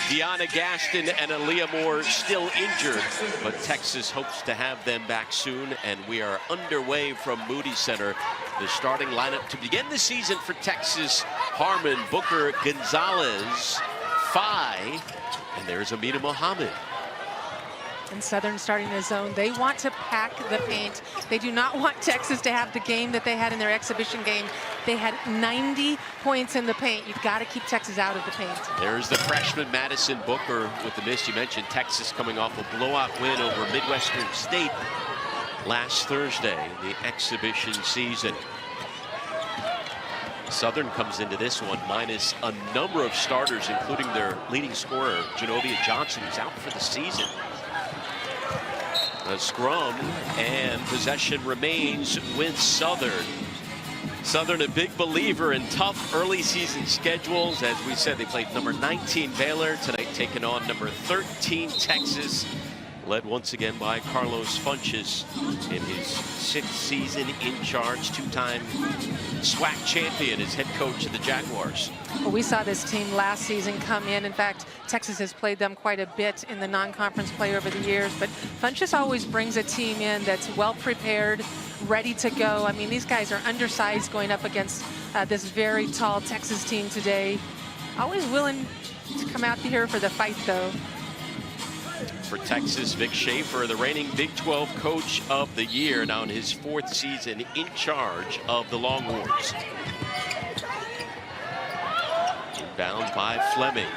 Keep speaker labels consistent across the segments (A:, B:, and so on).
A: Deanna Gaston and Aaliyah Moore still injured, but Texas hopes to have them back soon, and we are underway from Moody Center. The starting lineup to begin the season for Texas: Harmon, Booker, Gonzalez, Phi, and there's Amina Mohammed.
B: And Southern starting the zone. They want to pack the paint. They do not want Texas to have the game that they had in their exhibition game. They had 90 points in the paint. You've got to keep Texas out of the paint.
A: There's the freshman Madison Booker with the miss. You mentioned Texas coming off a blowout win over Midwestern State last Thursday in the exhibition season. Southern comes into this one minus a number of starters, including their leading scorer, Genovia Johnson, who's out for the season. A scrum, and possession remains with Southern. Southern, a big believer in tough early season schedules. As we said, they played number 19 Baylor tonight, taking on number 13 Texas, led once again by Carlos Funches in his 6th season in charge, two-time SWAC champion as head coach of the Jaguars.
B: Well, we saw this team last season come in. In fact, Texas has played them quite a bit in the non-conference play over the years, but Funches always brings a team in that's well prepared, ready to go. I mean, these guys are undersized going up against this very tall Texas team today. Always willing to come out here for the fight, though.
A: For Texas, Vic Schaefer, the reigning Big 12 Coach of the Year, now in his 4th season in charge of the Longhorns. Inbound by Fleming.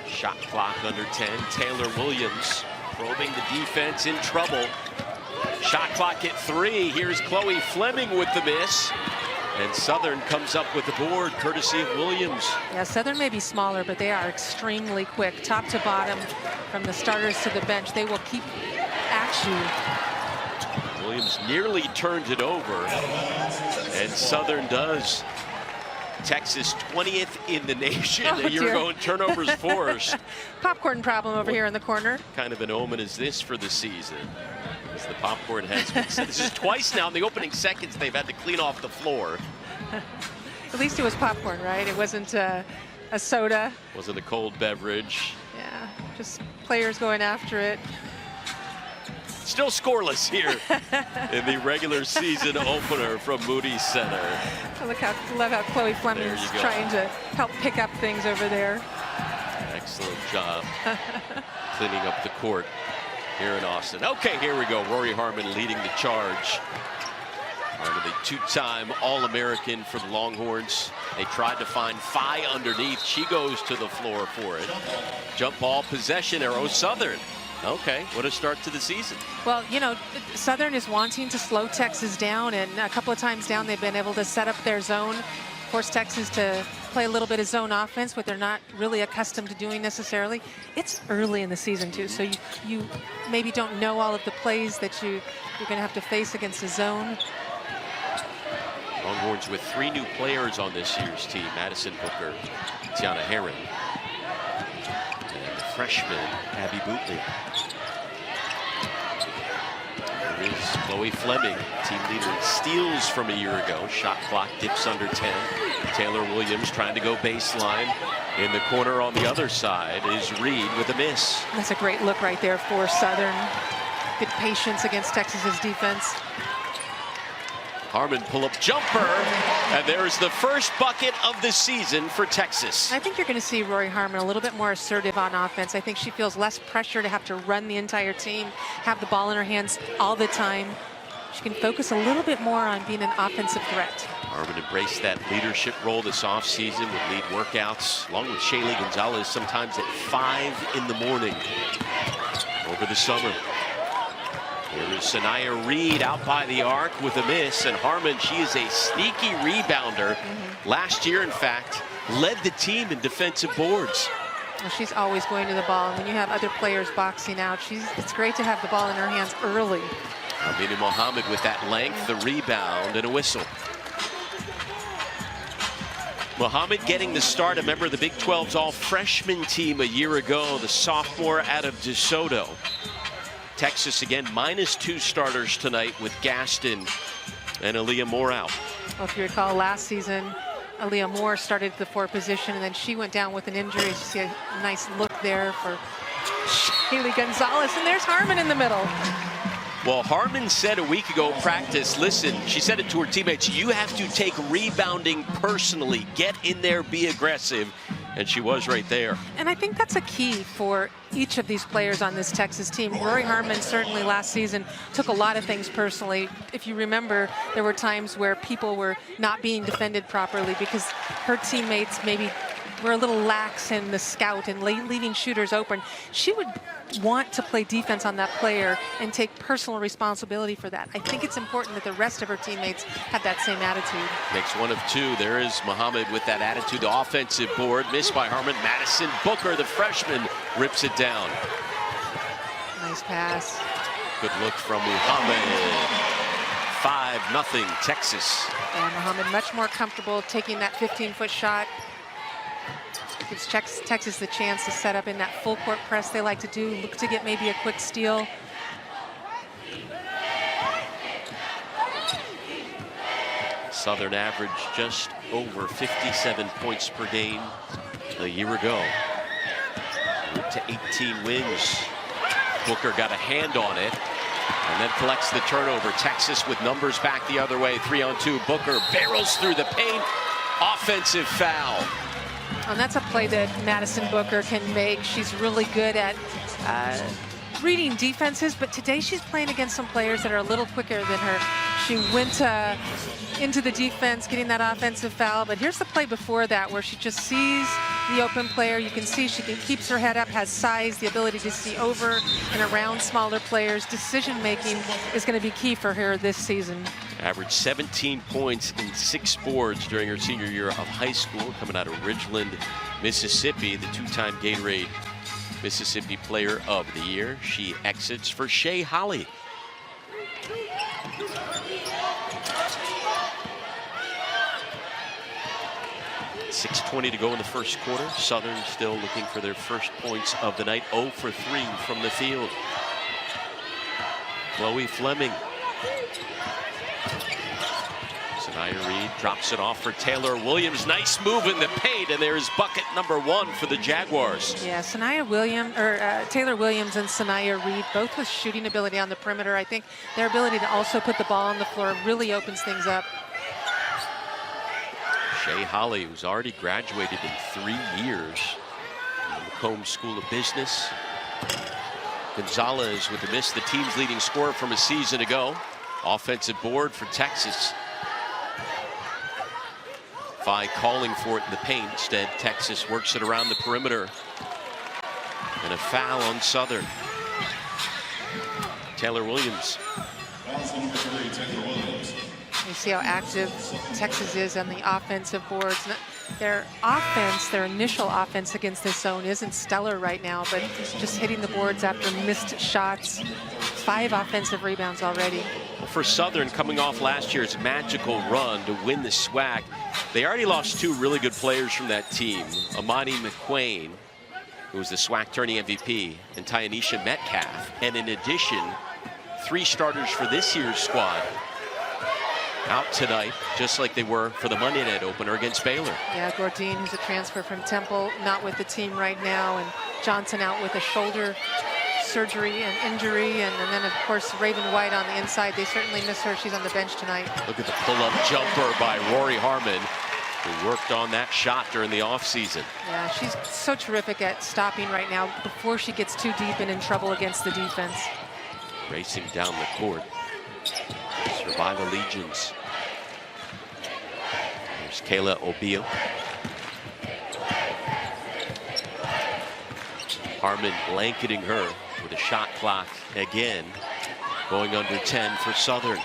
A: Shot clock under 10. Taylor Williams probing the defense, in trouble. Shot clock at 3. Here's Chloe Fleming with the miss. And Southern comes up with the board, courtesy of Williams.
B: Yeah, Southern may be smaller, but they are extremely quick, top to bottom, from the starters to the bench. They will keep at you.
A: Williams nearly turned it over, and Southern does. Texas 20th in the nation a year ago in turnovers forced.
B: Popcorn problem over here in the corner.
A: Kind of an omen is this for the season? As the popcorn has been. This is twice now in the opening seconds they've had to clean off the floor.
B: At least it was popcorn, right? It wasn't a soda.
A: Wasn't a cold beverage.
B: Yeah, just players going after it.
A: Still scoreless here in the regular season opener from Moody Center.
B: I love how Chloe Fleming's trying to help pick up things over there.
A: Excellent job cleaning up the court here in Austin. Okay, here we go. Rory Harmon leading the charge. Harmon, the two-time All-American for the Longhorns. They tried to find Phi underneath. She goes to the floor for it. Jump ball possession arrow, Southern. Okay, what a start to the season.
B: Well, you know, Southern is wanting to slow Texas down, and a couple of times down they've been able to set up their zone, force Texas to play a little bit of zone offense, what they're not really accustomed to doing necessarily. It's early in the season, too, so you maybe don't know all of the plays that you're going to have to face against a zone.
A: Longhorns with 3 new players on this year's team: Madison Booker, Tiana Herron, and the freshman Abby Bootley. Here is Chloe Fleming, team leader in steals from a year ago. Shot clock dips under 10. Taylor Williams trying to go baseline. In the corner on the other side is Reed with a miss.
B: That's a great look right there for Southern. Good patience against Texas's defense.
A: Harmon pull-up jumper, and there's the first bucket of the season for Texas.
B: I think you're going to see Rory Harmon a little bit more assertive on offense. I think she feels less pressure to have to run the entire team, have the ball in her hands all the time. She can focus a little bit more on being an offensive threat.
A: Harmon embraced that leadership role this offseason with lead workouts, along with Shaylee Gonzalez, sometimes at 5 in the morning over the summer. Here is Sanaya Reed out by the arc with a miss, and Harmon, she is a sneaky rebounder. Last year, in fact, led the team in defensive boards.
B: Well, she's always going to the ball, and when you have other players boxing out, it's great to have the ball in her hands early.
A: Amina Mohammed with that length, the rebound, and a whistle. Mohammed getting the start, a member of the Big 12's all-freshman team a year ago, the sophomore out of DeSoto. Texas again -2 starters tonight with Gaston and Aaliyah Moore out.
B: Well, if you recall last season, Aaliyah Moore started at the 4 position, and then she went down with an injury. You see a nice look there for Shaylee Gonzalez, and there's Harmon in the middle.
A: Well, Harmon said a week ago in practice, listen, she said it to her teammates, you have to take rebounding personally. Get in there, be aggressive. And she was right there.
B: And I think that's a key for each of these players on this Texas team. Rory Harmon certainly last season took a lot of things personally. If you remember, there were times where people were not being defended properly because her teammates maybe were a little lax in the scout and leaving shooters open. She would want to play defense on that player and take personal responsibility for that. I think it's important that the rest of her teammates have that same attitude.
A: Makes 1 of 2. There is Muhammad with that attitude. The offensive board missed by Harmon. Madison Booker, the freshman, rips it down.
B: Nice pass.
A: Good look from Muhammad. 5-0 Texas.
B: And Muhammad much more comfortable taking that 15-foot shot. Gives Texas the chance to set up in that full court press they like to do. Look to get maybe a quick steal.
A: Southern averaged just over 57 points per game a year ago. Moved to 18 wins. Booker got a hand on it and then collects the turnover. Texas with numbers back the other way. 3-on-2. Booker barrels through the paint. Offensive foul.
B: And that's a play that Madison Booker can make. She's really good at reading defenses, but today she's playing against some players that are a little quicker than her. She went into the defense, getting that offensive foul, but here's the play before that where she just sees the open player. You can see she keeps her head up, has size, the ability to see over and around smaller players. Decision-making is going to be key for her this season.
A: Averaged 17 points and 6 boards during her senior year of high school, coming out of Ridgeland, Mississippi, the 2-time Gatorade Mississippi Player of the Year. She exits for Shea Holly. .6:20 to go in the first quarter. Southern still looking for their first points of the night. 0 for 3 from the field. Chloe Fleming. Sanaya Reed drops it off for Taylor Williams. Nice move in the paint, and there's bucket number 1 for the Jaguars.
B: Yeah, Taylor Williams and Sanaya Reed, both with shooting ability on the perimeter. I think their ability to also put the ball on the floor really opens things up.
A: Shea Holly, who's already graduated in 3 years from the Combs School of Business. Gonzalez with the miss, the team's leading scorer from a season ago. Offensive board for Texas. Phi calling for it in the paint. Instead, Texas works it around the perimeter. And a foul on Southern. Taylor Williams.
B: You see how active Texas is on the offensive boards. Their offense, their initial offense against this zone isn't stellar right now, but just hitting the boards after missed shots. 5 offensive rebounds already.
A: Well, for Southern, coming off last year's magical run to win the SWAC, they already lost 2 really good players from that team. Amani McQuain, who was the SWAC tourney MVP, and Tyanisha Metcalf. And in addition, 3 starters for this year's squad out tonight, just like they were for the Monday night opener against Baylor.
B: Yeah, Gordine, who's a transfer from Temple, not with the team right now, and Johnson out with a shoulder surgery and injury, and then of course Raven White on the inside. They certainly miss her. She's on the bench tonight.
A: Look at the pull-up jumper by Rory Harmon, who worked on that shot during the offseason.
B: Yeah, she's so terrific at stopping right now before she gets too deep and in trouble against the defense.
A: Racing down the court. Survival Legions. There's Kayla Obio. Harmon blanketing her with a shot clock again, going under 10 for Southern.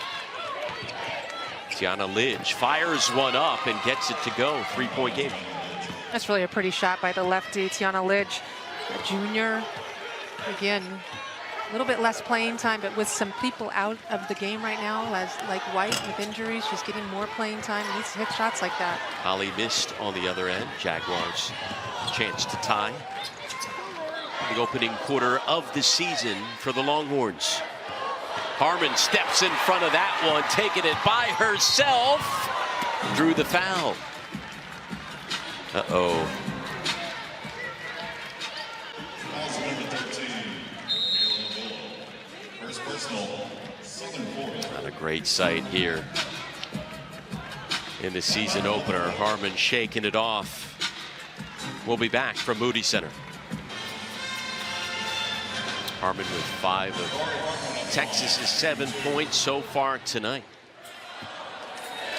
A: Tiana Lidge fires one up and gets it to go. 3-point game.
B: That's really a pretty shot by the lefty, Tiana Lidge, a junior. Again, a little bit less playing time, but with some people out of the game right now, like White with injuries, she's getting more playing time. Needs to hit shots like that.
A: Holly missed on the other end. Jaguars chance to tie. The opening quarter of the season for the Longhorns. Harmon steps in front of that one, taking it by herself. Drew the foul. Uh-oh. Not a great sight here in the season opener. Harmon shaking it off. We'll be back from Moody Center. Harmon with 5 of Texas's 7 points so far tonight.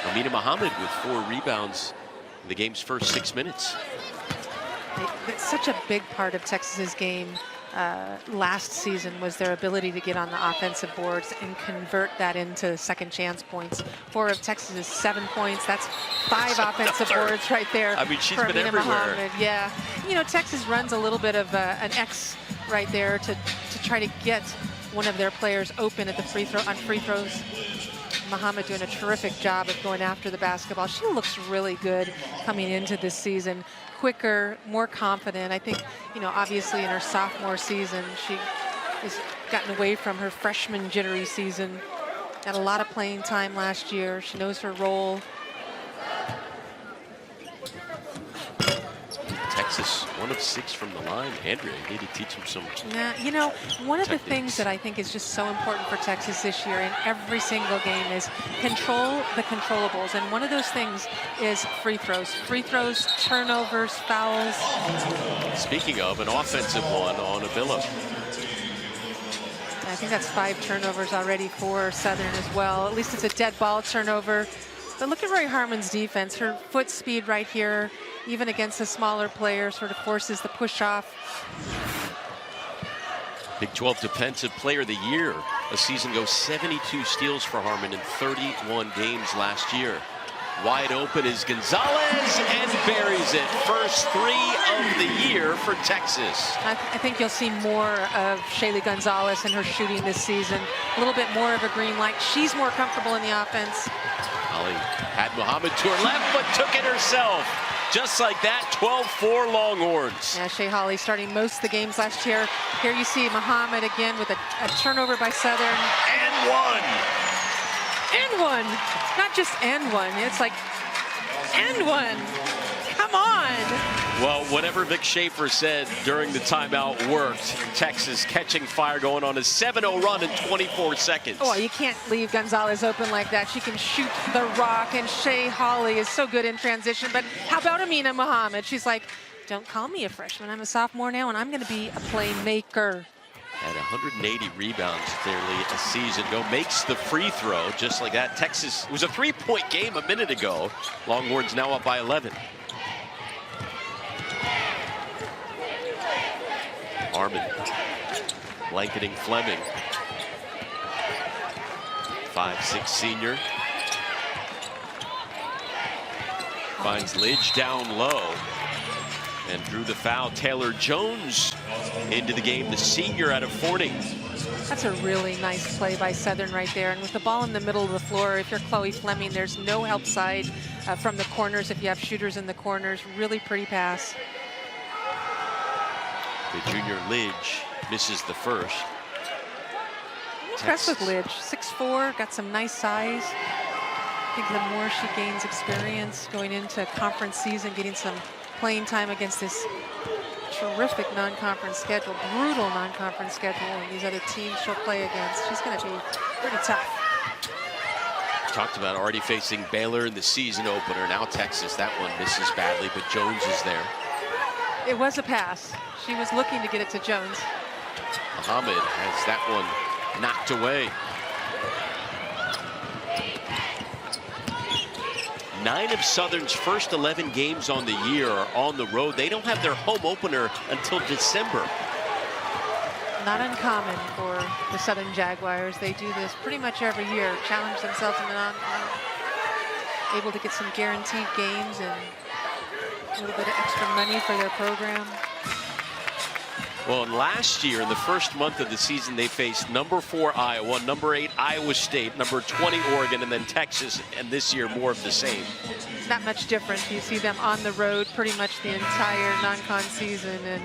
A: Amina Muhammad with 4 rebounds in the game's first 6 minutes.
B: It's such a big part of Texas's game last season was their ability to get on the offensive boards and convert that into second chance points. 4 of Texas's 7 points. That's 5 offensive boards right there.
A: I mean, she's
B: for
A: been
B: Amina
A: everywhere.
B: Muhammad. Yeah, you know, Texas runs a little bit of an X right there to try to get one of their players open at the free throws. Muhammad doing a terrific job of going after the basketball. She looks really good coming into this season. Quicker, more confident. I think, you know, obviously in her sophomore season, she has gotten away from her freshman jittery season. Had a lot of playing time last year. She knows her role.
A: Texas 1 of 6 from the line. Andrea, you need to teach them some.
B: Yeah, you know, one of the
A: techniques.
B: things that I think is just so important for Texas this year in every single game is control the controllables. And one of those things is free throws. Free throws, turnovers, fouls.
A: Speaking of, an offensive one on Avila.
B: I think that's 5 turnovers already for Southern as well. At least it's a dead ball turnover. But look at Roy Harmon's defense. Her foot speed right here, even against a smaller player, sort of forces the push off.
A: Big 12 Defensive Player of the Year. A season ago, 72 steals for Harmon in 31 games last year. Wide open is Gonzalez and buries it. First 3 of the year for Texas.
B: I think you'll see more of Shaylee Gonzalez in her shooting this season. A little bit more of a green light. She's more comfortable in the offense.
A: Holly had Muhammad to her left, but took it herself. Just like that, 12-4 Longhorns.
B: Yeah, Shea Holly starting most of the games last year. Here you see Muhammad again with a turnover by Southern.
A: And one.
B: And one. Not just and one. It's like, and one. Come on.
A: Well, whatever Vic Schaefer said during the timeout worked. Texas catching fire, going on a 7-0 run in 24 seconds.
B: Oh, you can't leave Gonzalez open like that. She can shoot the rock, and Shea Holly is so good in transition. But how about Amina Muhammad? She's like, don't call me a freshman. I'm a sophomore now, and I'm going to be a playmaker.
A: At 180 rebounds nearly a season ago, makes the free throw just like that. Texas, it was a 3-point game a minute ago. Longhorns now up by 11. Harmon blanketing Fleming. 5'6" senior. Finds Lidge down low and drew the foul. Taylor Jones into the game, the senior out of 40.
B: That's a really nice play by Southern right there. And with the ball in the middle of the floor, if you're Chloe Fleming, there's no help side from the corners if you have shooters in the corners. Really pretty pass.
A: The junior Lidge misses the first.
B: Impressed with Lidge. 6'4", got some nice size. I think the more she gains experience going into conference season, getting some playing time against this terrific non-conference schedule, brutal non-conference schedule, and these other teams she'll play against, she's going to be pretty tough.
A: Talked about already facing Baylor in the season opener. Now Texas, that one misses badly, but Jones is there.
B: It was a pass. She was looking to get it to Jones.
A: Muhammad has that one knocked away. 9 of Southern's first 11 games on the year are on the road. They don't have their home opener until December.
B: Not uncommon for the Southern Jaguars. They do this pretty much every year, challenge themselves in the able to get some guaranteed games and a little bit of extra money for their program.
A: Well, and last year, in the first month of the season, they faced number 4 Iowa, number 8 Iowa State, number 20 Oregon, and then Texas, and this year more of the same.
B: Not much different. You see them on the road pretty much the entire non-con season, and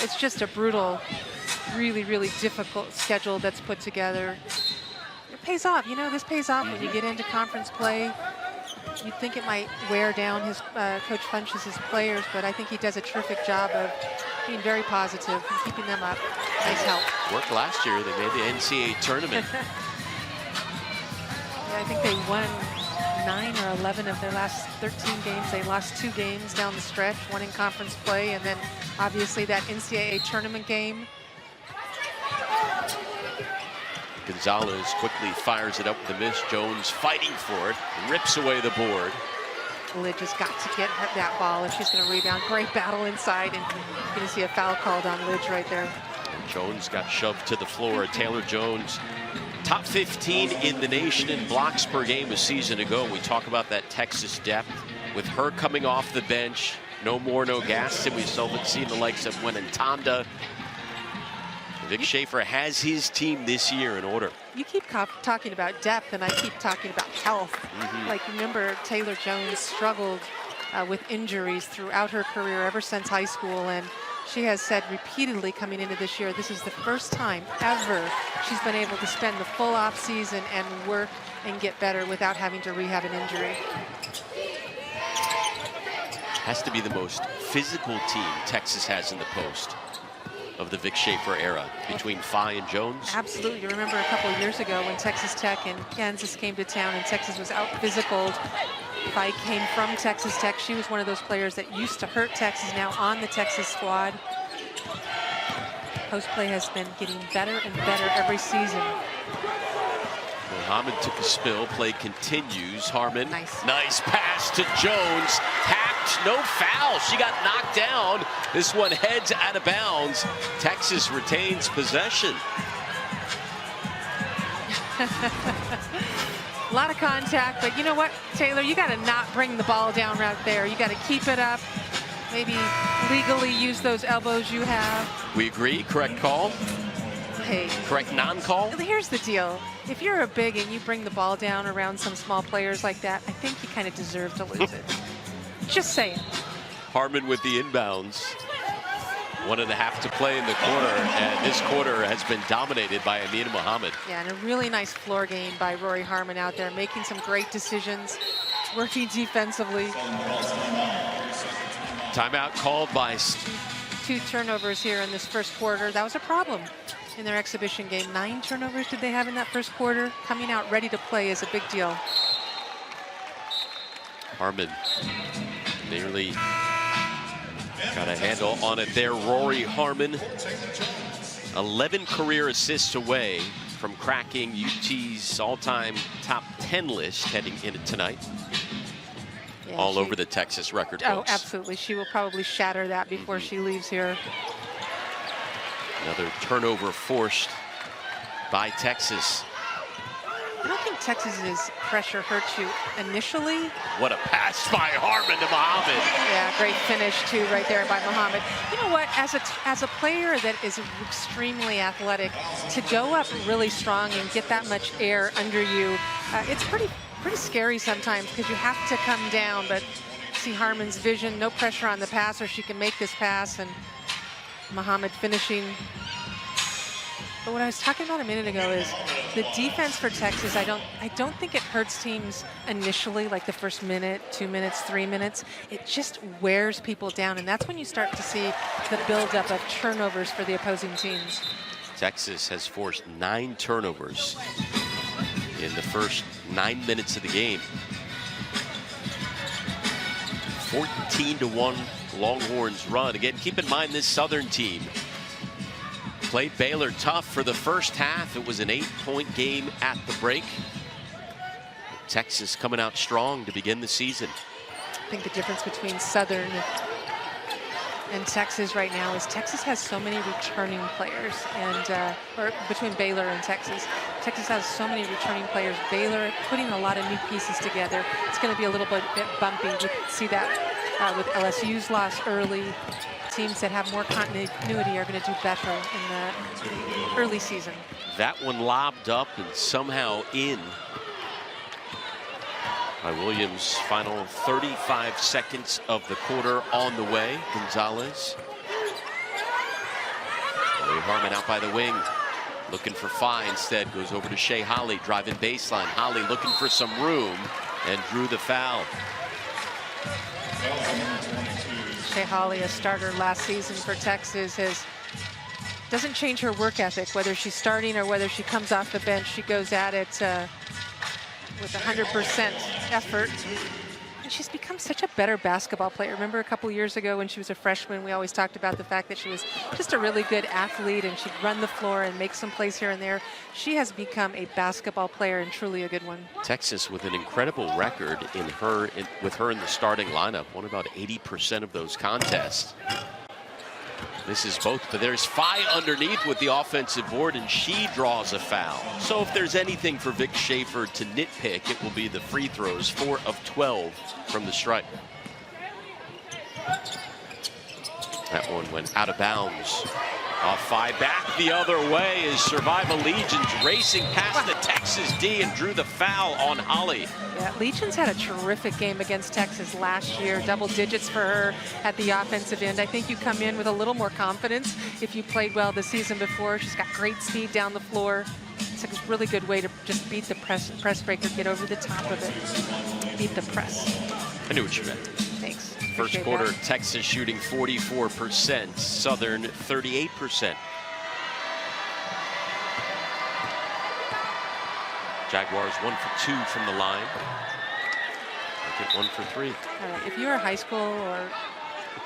B: it's just a brutal, really, really difficult schedule that's put together. It pays off. You know, this pays off when you get into conference play. you'd think it might wear down his Coach Funchess' players, but I think he does a terrific job of being very positive and keeping them up. Nice help.
A: Worked last year. They made the NCAA tournament.
B: Yeah, I think they won 9 or 11 of their last 13 games. They lost 2 games down the stretch, 1 in conference play, and then obviously that NCAA tournament game.
A: Gonzalez quickly fires it up with a miss. Jones fighting for it, rips away the board.
B: Lidge has got to get that ball if she's going to rebound. Great battle inside, and you're going to see a foul called on Lidge right there.
A: And Jones got shoved to the floor. Taylor Jones, top 15 in the nation in blocks per game a season ago. We talk about that Texas depth. With her coming off the bench, no more, no gas, and we still haven't seen the likes of Tanda. Vic Schaefer has his team this year in order.
B: You keep talking about depth, and I keep talking about health. Like, remember, Taylor Jones struggled with injuries throughout her career ever since high school, and she has said repeatedly coming into this year, this is the first time ever she's been able to spend the full off season and work and get better without having to rehab an injury.
A: Has to be the most physical team Texas has in the post of the Vic Schaefer era, between Phi and Jones.
B: Absolutely. You remember a couple of years ago when Texas Tech and Kansas came to town and Texas was out physicaled. Phi came from Texas Tech. She was one of those players that used to hurt Texas, now on the Texas squad. Post play has been getting better and better every season.
A: Muhammad took a spill. Play continues. Harmon.
B: Nice
A: pass to Jones. Tapped. No foul. She got knocked down. This one heads out of bounds. Texas retains possession.
B: A lot of contact, but you know what, Taylor? You got to not bring the ball down right there. You got to keep it up. Maybe legally use those elbows you have.
A: We agree. Correct call.
B: Hey.
A: Correct non-call.
B: Here's the deal. If you're a big and you bring the ball down around some small players like that, I think you kind of deserve to lose it. Just saying.
A: Harmon with the inbounds. 1.5 to play in the quarter, and this quarter has been dominated by Amina Muhammad.
B: Yeah, and a really nice floor game by Rory Harmon out there, making some great decisions, working defensively.
A: Timeout called by...
B: 2 turnovers here in this first quarter. That was a problem in their exhibition game. 9 turnovers did they have in that first quarter? Coming out ready to play is a big deal.
A: Harmon nearly got a handle on it there. Rory Harmon, 11 career assists away from cracking UT's all-time top 10 list heading into tonight. Yeah, all over the Texas record books.
B: Oh, absolutely. She will probably shatter that before she leaves here.
A: Another turnover forced by Texas.
B: I don't think Texas's pressure hurts you initially.
A: What a pass by Harmon to Muhammad.
B: Yeah, great finish too right there by Muhammad. You know what, as a player that is extremely athletic, to go up really strong and get that much air under you, it's pretty scary sometimes because you have to come down, but see Harmon's vision, no pressure on the passer. She can make this pass, and Muhammad finishing. But what I was talking about a minute ago is the defense for Texas. I don't think it hurts teams initially, like the first minute, 2 minutes, 3 minutes. It just wears people down, and that's when you start to see the buildup of turnovers for the opposing teams. Texas
A: has forced 9 turnovers in the first 9 minutes of the game. 14-1 Longhorns run. Again, keep in mind this Southern team played Baylor tough for the first half. It was an 8-point game at the break. Texas coming out strong to begin the season.
B: I think the difference between Southern and Texas right now is Texas has so many returning players, and or between Baylor and Texas. Texas has so many returning players. Baylor putting a lot of new pieces together. It's going to be a little bit bumpy. We see that with LSU's loss early. Teams that have more continuity are going to do better in the early season.
A: That one lobbed up and somehow in by Williams. Final 35 seconds of the quarter on the way. Gonzalez. Ray Harmon out by the wing. Looking for Phi instead. Goes over to Shea Holly. Driving baseline. Holly looking for some room. and drew the foul.
B: Shea Holly, a starter last season for Texas, doesn't change her work ethic, whether she's starting or whether she comes off the bench. She goes at it with 100% effort. And she's become such a better basketball player. Remember a couple years ago when she was a freshman, we always talked about the fact that she was just a really good athlete and she'd run the floor and make some plays here and there. She has become a basketball player and truly a good one.
A: Texas with an incredible record with her in the starting lineup. Won about 80% of those contests. This is both, but there's Phi underneath with the offensive board, and she draws a foul. So if there's anything for Vic Schaefer to nitpick, it will be the free throws, 4 of 12 from the stripe. That one went out of bounds. Phi back the other way as Survival Legions racing past the Texas D and drew the foul on Holly.
B: Yeah, Legions had a terrific game against Texas last year. Double digits for her at the offensive end. I think you come in with a little more confidence if you played well the season before. She's got great speed down the floor. It's a really good way to just beat the press breaker, get over the top of it, beat the press.
A: I knew what you meant.
B: Thanks.
A: First quarter, Texas shooting 44%, Southern 38%. Jaguars 1 for 2 from the line. I get 1 for 3.
B: All right, if you're a high school or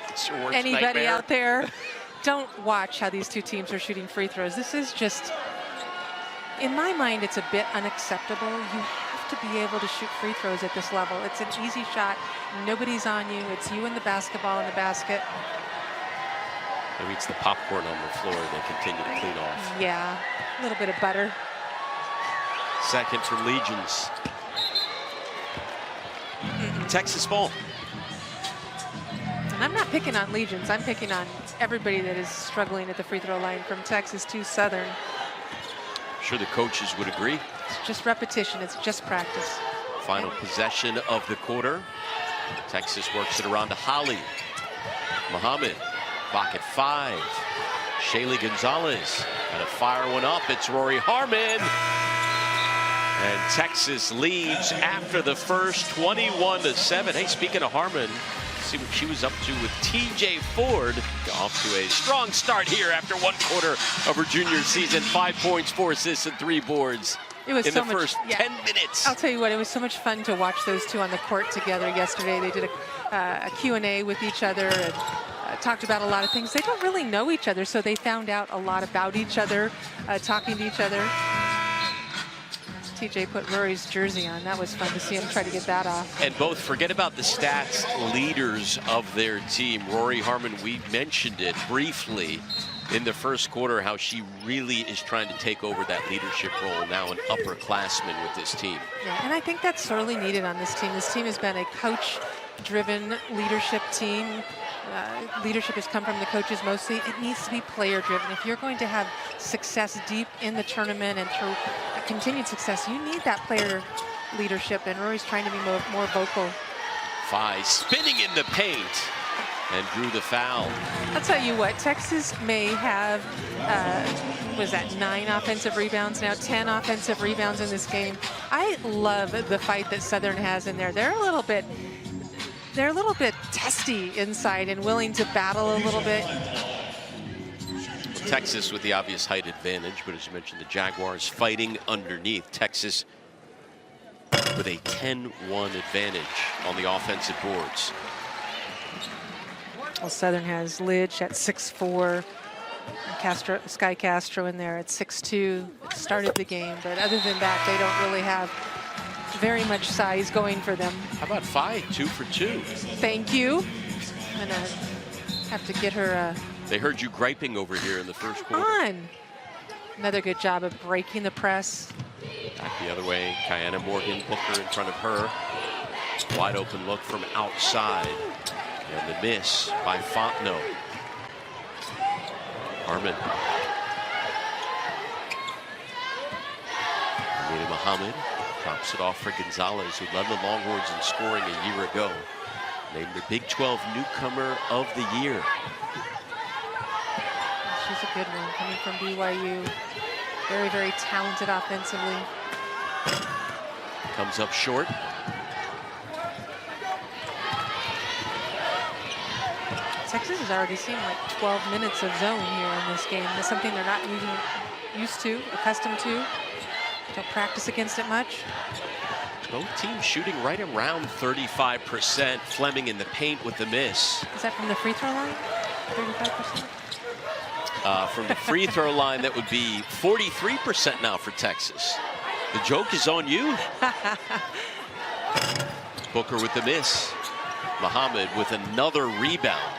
A: It's your worst
B: anybody
A: nightmare.
B: out there, don't watch how these two teams are shooting free throws. This is just, in my mind, it's a bit unacceptable. You have to be able to shoot free throws at this level. It's an easy shot. Nobody's on you. It's you and the basketball in the basket.
A: Maybe it's the popcorn on the floor they continue to clean off.
B: Yeah, a little bit of butter.
A: Second for Legions. Texas ball.
B: And I'm not picking on Legions. I'm picking on everybody that is struggling at the free throw line from Texas to Southern.
A: I'm sure the coaches would agree.
B: It's just repetition. It's just practice.
A: Final possession of the quarter. Texas works it around to Holly. Muhammad, clock at 5. Shaylee Gonzalez gotta fire one up. It's Rory Harmon. And Texas leads after the first, 21-7. Hey, speaking of Harmon, see what she was up to with TJ Ford. Off to a strong start here after 1 quarter of her junior season. 5 points, 4 assists, and 3 boards.
B: It was
A: in
B: so
A: the first 10 minutes.
B: I'll tell you what, it was so much fun to watch those two on the court together yesterday. They did a Q&A with each other and talked about a lot of things. They don't really know each other, so they found out a lot about each other, talking to each other. TJ put Rory's jersey on. That was fun to see him try to get that off.
A: And both, forget about the stats leaders of their team. Rory Harmon, we mentioned it briefly in the first quarter, how she really is trying to take over that leadership role, now an upperclassman with this team.
B: Yeah, and I think that's sorely needed on this team. This team has been a coach-driven leadership team. Leadership has come from the coaches mostly. It needs to be player-driven. If you're going to have success deep in the tournament and through continued success, you need that player leadership, and Rory's trying to be more vocal.
A: Phi spinning in the paint and drew the foul.
B: I'll tell you what, Texas may have, was that 9 offensive rebounds now, 10 offensive rebounds in this game. I love the fight that Southern has in there. They're a little bit testy inside and willing to battle a little bit.
A: Texas with the obvious height advantage, but as you mentioned, the Jaguars fighting underneath. Texas with a 10-1 advantage on the offensive boards.
B: Well, Southern has Lidge at 6'4", Sky Castro in there at 6'2". It started the game, but other than that, they don't really have very much size going for them.
A: How about Phi, 2 for 2?
B: Thank you. I'm gonna have to get her.
A: They heard you griping over here in the first quarter.
B: On. Another good job of breaking the press.
A: Back the other way, Kiana Morgan, Booker in front of her. Wide open look from outside. And the miss by Fontenot. Harmon. Amina Muhammad drops it off for Gonzalez, who led the Longhorns in scoring a year ago. Named the Big 12 Newcomer of the Year.
B: She's a good one, coming from BYU. Very, very talented offensively.
A: Comes up short.
B: Texas has already seen like 12 minutes of zone here in this game. It's something they're not used to, accustomed to. Don't practice against it much.
A: Both teams shooting right around 35%. Fleming in the paint with the miss.
B: Is that from the free throw line? 35%?
A: From the free throw line, that would be 43% now for Texas. The joke is on you. Booker with the miss. Muhammad with another rebound.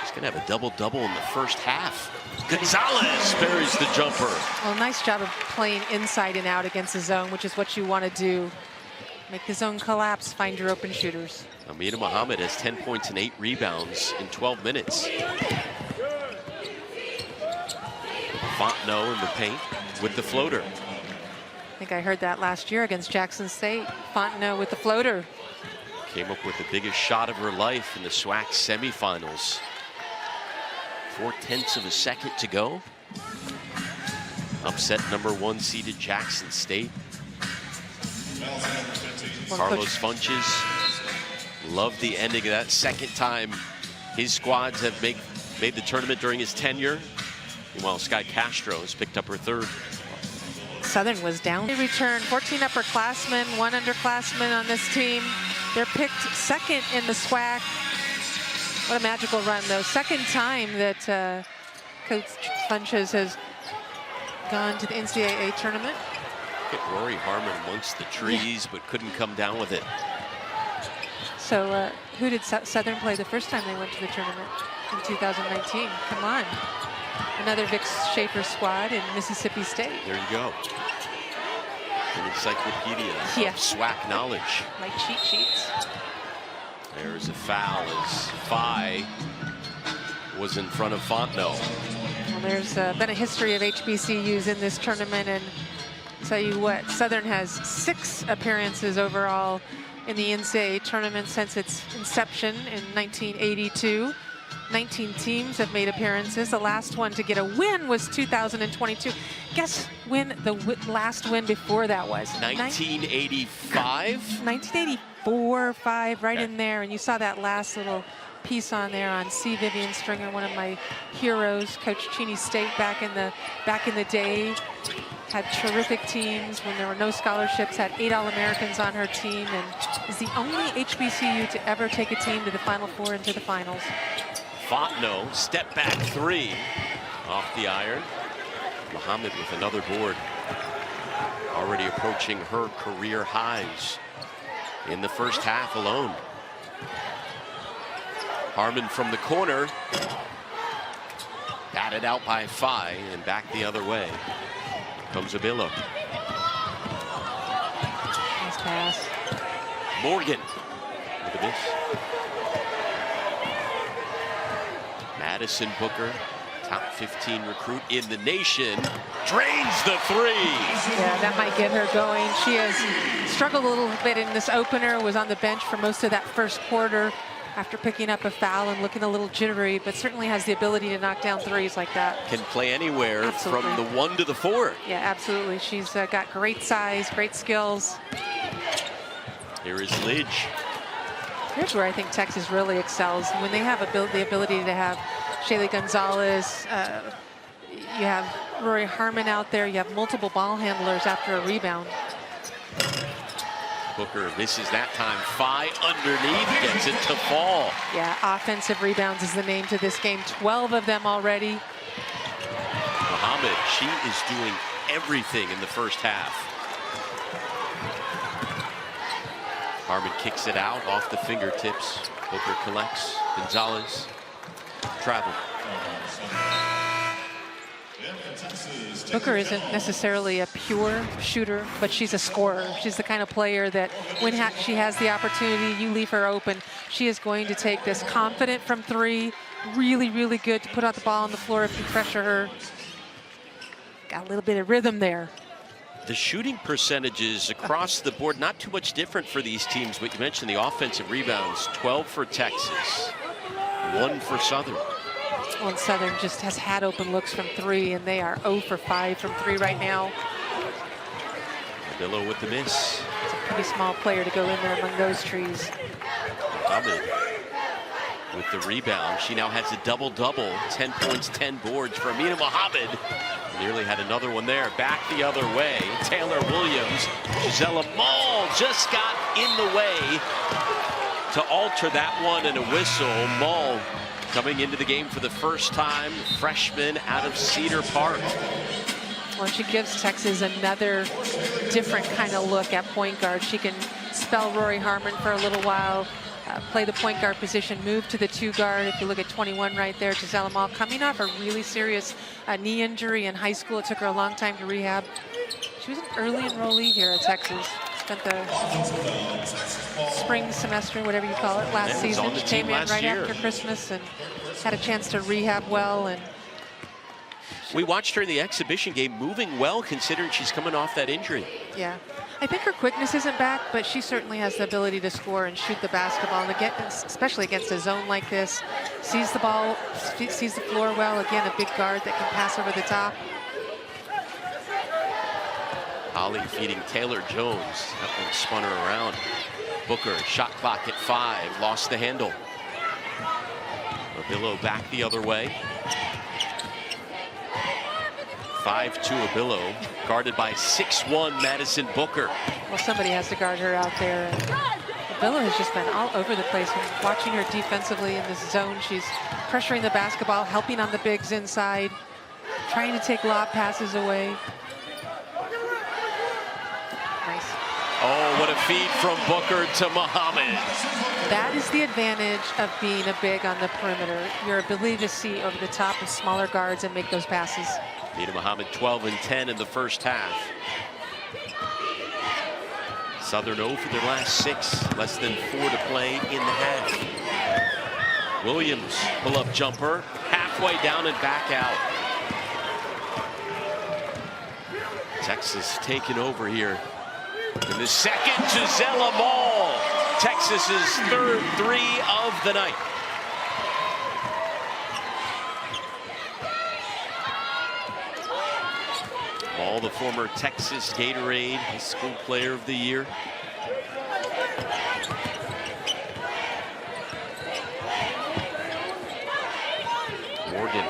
A: He's going to have a double-double in the first half. Gonzalez buries the jumper.
B: Well, nice job of playing inside and out against the zone, which is what you want to do. Make the zone collapse, find your open shooters.
A: Amina Muhammad has 10 points and 8 rebounds in 12 minutes. Fontenot in the paint with the floater.
B: I think I heard that last year against Jackson State. Fontenot with the floater.
A: Came up with the biggest shot of her life in the SWAC semifinals. 0.4 of a second to go. Upset #1 seeded Jackson State. Carlos Funches loved the ending of that. Second time his squads have made the tournament during his tenure. Meanwhile, Sky Castro has picked up her third.
B: Southern was down. They returned 14 upperclassmen, 1 underclassman on this team. They're picked second in the SWAC. What a magical run, though. Second time that Coach Funches has gone to the NCAA tournament.
A: Look at Rory Harmon amongst the trees, but couldn't come down with it.
B: So who did Southern play the first time they went to the tournament in 2019? Come on. Another Vic Schaefer squad in Mississippi State.
A: There you go. An encyclopedia of SWAC knowledge.
B: Like cheat sheets.
A: There's a foul as Phi was in front of Fontenot.
B: Well, there's been a history of HBCUs in this tournament, and I'll tell you what, Southern has 6 appearances overall in the NCAA tournament since its inception in 1982. 19 teams have made appearances. The last one to get a win was 2022. Guess when the last win before that was?
A: 1985?
B: 1984, 5, right in there. And you saw that last little piece on there on C. Vivian Stringer, one of my heroes, Coach Cheney State back in the day. Had terrific teams when there were no scholarships, had 8 All-Americans on her team, and is the only HBCU to ever take a team to the Final Four and to the finals.
A: Fontenot, step back 3 off the iron. Muhammad with another board. Already approaching her career highs in the first half alone. Harmon from the corner. Batted out by Phi and back the other way. Comes Abilo.
B: Nice pass.
A: Morgan with a miss. Madison Booker, top 15 recruit in the nation, drains the 3.
B: Yeah, that might get her going. She has struggled a little bit in this opener, was on the bench for most of that first quarter after picking up a foul and looking a little jittery, but certainly has the ability to knock down threes like that.
A: Can play anywhere. Absolutely. From the 1 to the 4.
B: Yeah, absolutely. She's got great size, great skills.
A: Here is Lidge.
B: Here's where I think Texas really excels. When they have the ability to have Shaylee Gonzalez, you have Rory Harmon out there, you have multiple ball handlers after a rebound.
A: Booker misses that time. Phi underneath gets it to fall.
B: Yeah, offensive rebounds is the name to this game. 12 of them already.
A: Muhammad, she is doing everything in the first half. Harmon kicks it out off the fingertips. Booker collects. Gonzalez. Travel.
B: Booker isn't necessarily a pure shooter, but she's a scorer. She's the kind of player that when she has the opportunity, you leave her open. She is going to take this confident from 3. Really, really good to put out the ball on the floor if you pressure her. Got a little bit of rhythm there.
A: The shooting percentages across the board, not too much different for these teams, but you mentioned the offensive rebounds, 12 for Texas, 1 for Southern.
B: Well, and Southern just has had open looks from 3, and they are 0 for 5 from 3 right now.
A: Abilo with the miss.
B: It's a pretty small player to go in there among those trees.
A: Muhammad with the rebound. She now has a double-double, 10 points, 10 boards for Amina Mohammed. Nearly had another one there. Back the other way. Taylor Williams. Gisela Maul just got in the way to alter that one, and a whistle. Maul coming into the game for the first time, freshman out of Cedar Park.
B: Well, she gives Texas another different kind of look at point guard. She can spell Rory Harmon for a little while, play the point guard position, move to the 2 guard. If you look at 21 right there, Gisela Maul coming off a really serious knee injury in high school. It took her a long time to rehab. She was an early enrollee here at Texas. Spent the spring semester, whatever you call it, last season. She came in right after Christmas and had a chance to rehab well. And
A: we watched her in the exhibition game moving well, considering she's coming off that injury.
B: Yeah. I think her quickness isn't back, but she certainly has the ability to score and shoot the basketball, and again, especially against a zone like this. Sees the ball, sees the floor well. Again, a big guard that can pass over the top.
A: Holly feeding Taylor Jones. That one spun her around. Booker, shot clock at 5, lost the handle. Abillo back the other way. 5'2" Abillo, guarded by 6'1" Madison Booker.
B: Well, somebody has to guard her out there. And Abillo has just been all over the place. When watching her defensively in this zone, she's pressuring the basketball, helping on the bigs inside, trying to take lob passes away. Nice.
A: Oh, what a feed from Booker to Mohammed.
B: That is the advantage of being a big on the perimeter. Your ability to see over the top of smaller guards and make those passes.
A: Amina Mohammed 12 and 10 in the first half. Southern 0 for their last 6, less than 4 to play in the half. Williams, pull-up jumper, halfway down and back out. Texas taking over here. In the second, Gisela Maul. Texas's 3rd 3 of the night. Maul, the former Texas Gatorade High School Player of the Year. Morgan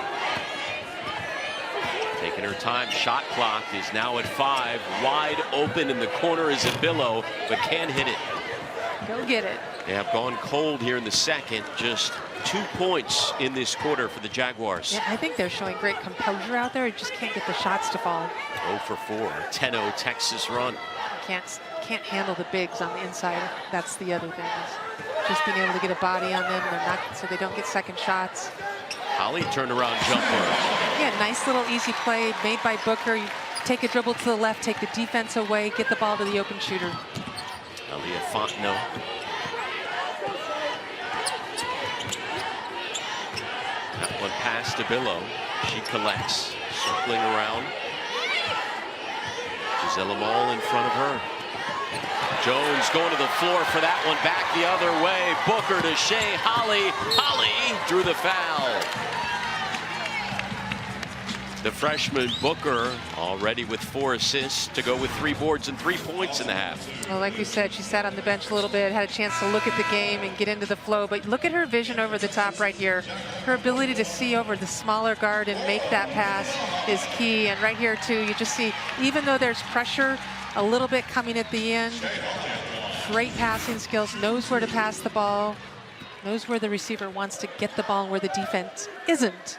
A: taking her time. Shot clock is now at 5. Wide open in the corner is Abillo, but can't hit it.
B: Go get it.
A: They have gone cold here in the second. Just 2 points in this quarter for the Jaguars.
B: Yeah, I think they're showing great composure out there. You just can't get the shots to fall.
A: 0 for 4. 10-0 Texas run.
B: Can't handle the bigs on the inside. That's the other thing, is just being able to get a body on them. They're not, so they don't get second shots.
A: Holly turnaround jumper.
B: Yeah, nice little easy play made by Booker. You take a dribble to the left, take the defense away, get the ball to the open shooter.
A: Aaliyah Fontenot. That one past Abillo. She collects, circling around. Gisela Maul in front of her. Jones going to the floor for that one, back the other way. Booker to Shea Holly. Holly drew the foul. The freshman Booker already with 4 assists to go with 3 boards and 3 points in the half.
B: Well, like we said, she sat on the bench a little bit, had a chance to look at the game and get into the flow. But look at her vision over the top right here. Her ability to see over the smaller guard and make that pass is key. And right here, too, you just see, even though there's pressure a little bit coming at the end, great passing skills, knows where to pass the ball, knows where the receiver wants to get the ball and where the defense isn't.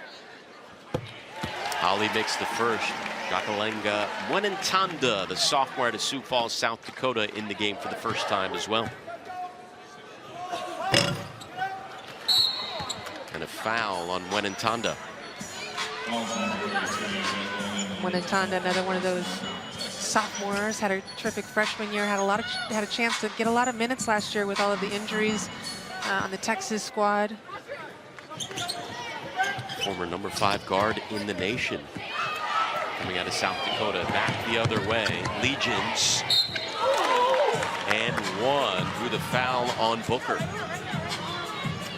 A: Holly makes the first. Jakalenga Wenentanda, the sophomore out of Sioux Falls, South Dakota, in the game for the first time as well. And a foul on Wenentanda.
B: Wenentanda, another one of those sophomores, had a terrific freshman year, had a chance to get a lot of minutes last year with all of the injuries on the Texas squad.
A: Former number 5 guard in the nation. Coming out of South Dakota, back the other way. Legions. And 1 through the foul on Booker.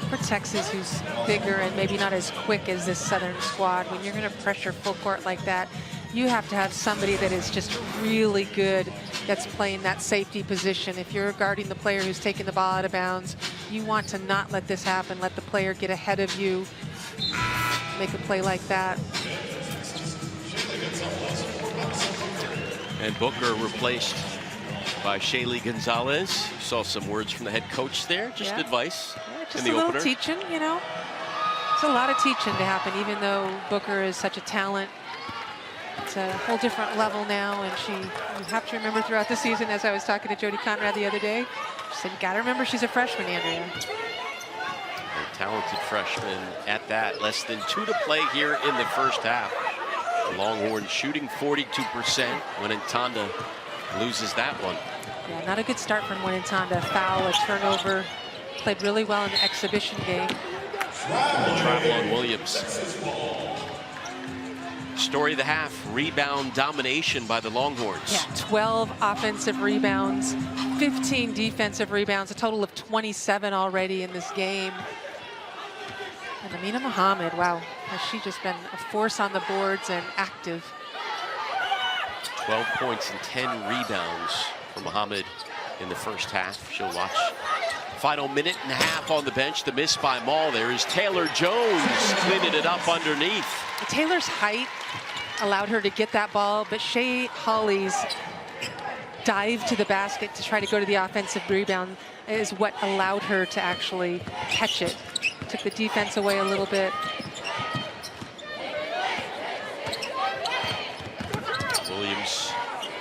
B: For Texas, who's bigger and maybe not as quick as this Southern squad, when you're going to pressure full court like that, you have to have somebody that is just really good, that's playing that safety position. If you're guarding the player who's taking the ball out of bounds, You want to not let this happen. Let the player get ahead of you, make a play like that.
A: And Booker replaced by Shaylee Gonzalez. Saw some words from the head coach there, just advice
B: Just
A: in the
B: a little
A: opener.
B: teaching, you know. It's a lot of teaching to happen, even though Booker is such a talent. It's a whole different level now, and you have to remember throughout the season, as I was talking to Jody Conrad the other day, she said, you got to remember she's a freshman, Andrea.
A: A talented freshman at that. Less than 2 to play here in the first half. The Longhorns shooting 42% when Ntanda loses that one.
B: Yeah, not a good start from Ntanda. Foul, a turnover. Played really well in the exhibition game.
A: The travel on Williams. Story of the half, rebound domination by the Longhorns.
B: Yeah, 12 offensive rebounds, 15 defensive rebounds, a total of 27 already in this game. And Amina Muhammad, wow, has she just been a force on the boards and active.
A: 12 points and 10 rebounds for Muhammad in the first half. She'll watch. Final minute and a half on the bench. The miss by Maul. There is Taylor Jones cleaning it up underneath.
B: Taylor's height allowed her to get that ball, but Shea Holly's dive to the basket to try to go to the offensive rebound is what allowed her to actually catch it. Took the defense away a little bit.
A: Williams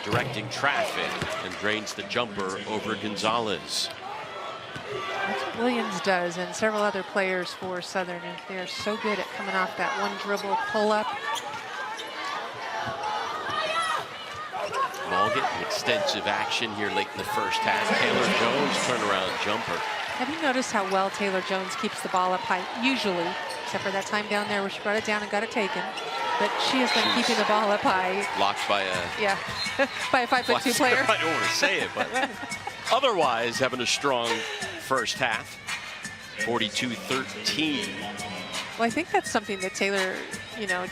A: directing traffic and drains the jumper over Gonzalez.
B: That's what Williams does, and several other players for Southern. And they're so good at coming off that one dribble pull-up.
A: Maul getting extensive action here late in the first half. Taylor Jones turnaround jumper.
B: Have you noticed how well Taylor Jones keeps the ball up high? Usually, except for that time down there where she brought it down and got it taken. But she has been keeping the ball up high.
A: Blocked by a...
B: Yeah, by a 5'2" player.
A: I don't want to say it, but otherwise having a strong first half. 42-13.
B: Well, I think that's something that Taylor,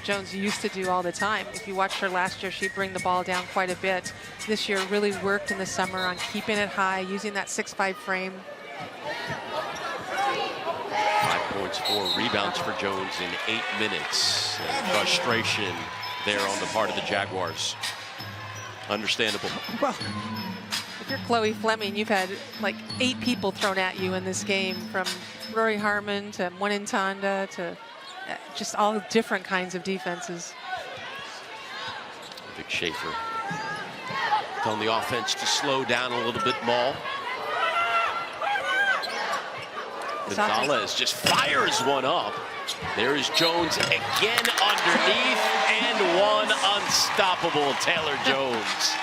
B: Jones used to do all the time. If you watched her last year, she'd bring the ball down quite a bit. This year really worked in the summer on keeping it high, using that 6'5" frame.
A: 5 points, 4 rebounds for Jones in 8 minutes. And frustration there on the part of the Jaguars. Understandable.
B: Well, if you're Chloe Fleming, you've had like 8 people thrown at you in this game, from Rory Harmon to Ntanda to just all different kinds of defenses.
A: Vic Schaefer telling the offense to slow down a little bit, Maul. Gonzalez just fires one up. There is Jones again underneath, and one unstoppable Taylor Jones.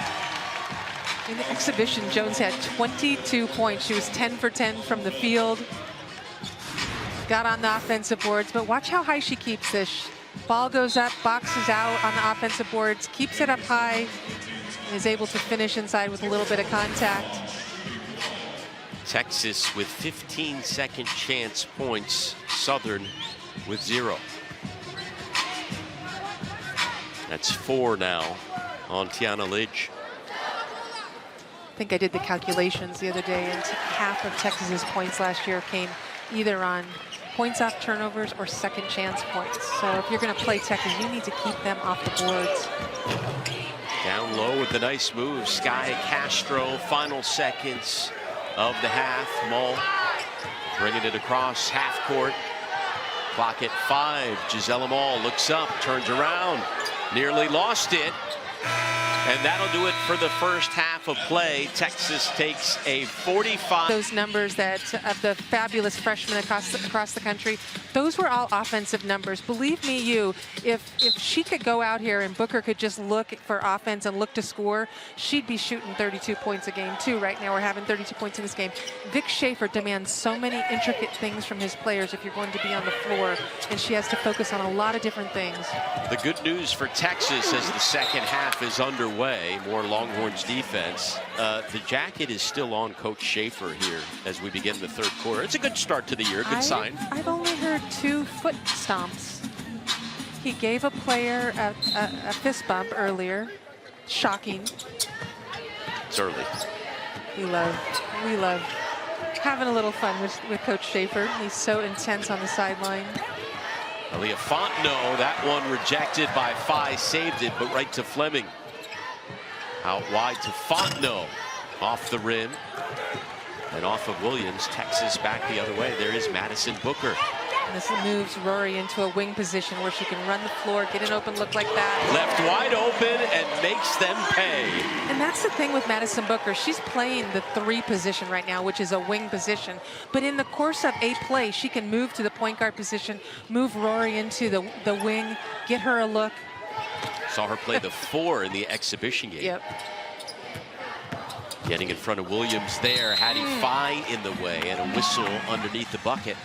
B: In the exhibition, Jones had 22 points. She was 10 for 10 from the field. Got on the offensive boards, but watch how high she keeps this. Ball goes up, boxes out on the offensive boards, keeps it up high, and is able to finish inside with a little bit of contact.
A: Texas with 15 second chance points, Southern with 0. That's 4 now on Tiana Lidge.
B: I think I did the calculations the other day, and half of Texas's points last year came either on points off turnovers or second chance points. So if you're going to play Texas, you need to keep them off the boards.
A: Down low with the nice move, Sky Castro, final seconds of the half. Maul bringing it across half court. Clock at 5. Gisela Maul looks up, turns around, nearly lost it. And that'll do it for the first half of play. Texas takes a 45.
B: Those numbers that of the fabulous freshmen across the country, those were all offensive numbers. Believe me, if she could go out here and Booker could just look for offense and look to score, she'd be shooting 32 points a game too. Right now we're having 32 points in this game. Vic Schaefer demands so many intricate things from his players if you're going to be on the floor, and she has to focus on a lot of different things.
A: The good news for Texas as the second half is underway, more Longhorns defense. The jacket is still on Coach Schaefer here as we begin the third quarter. It's a good start to the year, good sign.
B: I've only heard 2 foot stomps. He gave a player a fist bump earlier. Shocking.
A: It's early.
B: We love having a little fun with Coach Schaefer. He's so intense on the sideline.
A: Aaliyah Fontenot, that one rejected by Phi, saved it, but right to Fleming. Out wide to Fontenot, off the rim. And off of Williams, Texas back the other way. There is Madison Booker.
B: And this moves Rory into a wing position where she can run the floor, get an open look like that.
A: Left wide open and makes them pay.
B: And that's the thing with Madison Booker. She's playing the 3 position right now, which is a wing position. But in the course of a play, she can move to the point guard position, move Rory into the wing, get her a look.
A: Saw her play the 4 in the exhibition game.
B: Yep.
A: Getting in front of Williams there. Hattie Phi in the way, and a whistle underneath the bucket.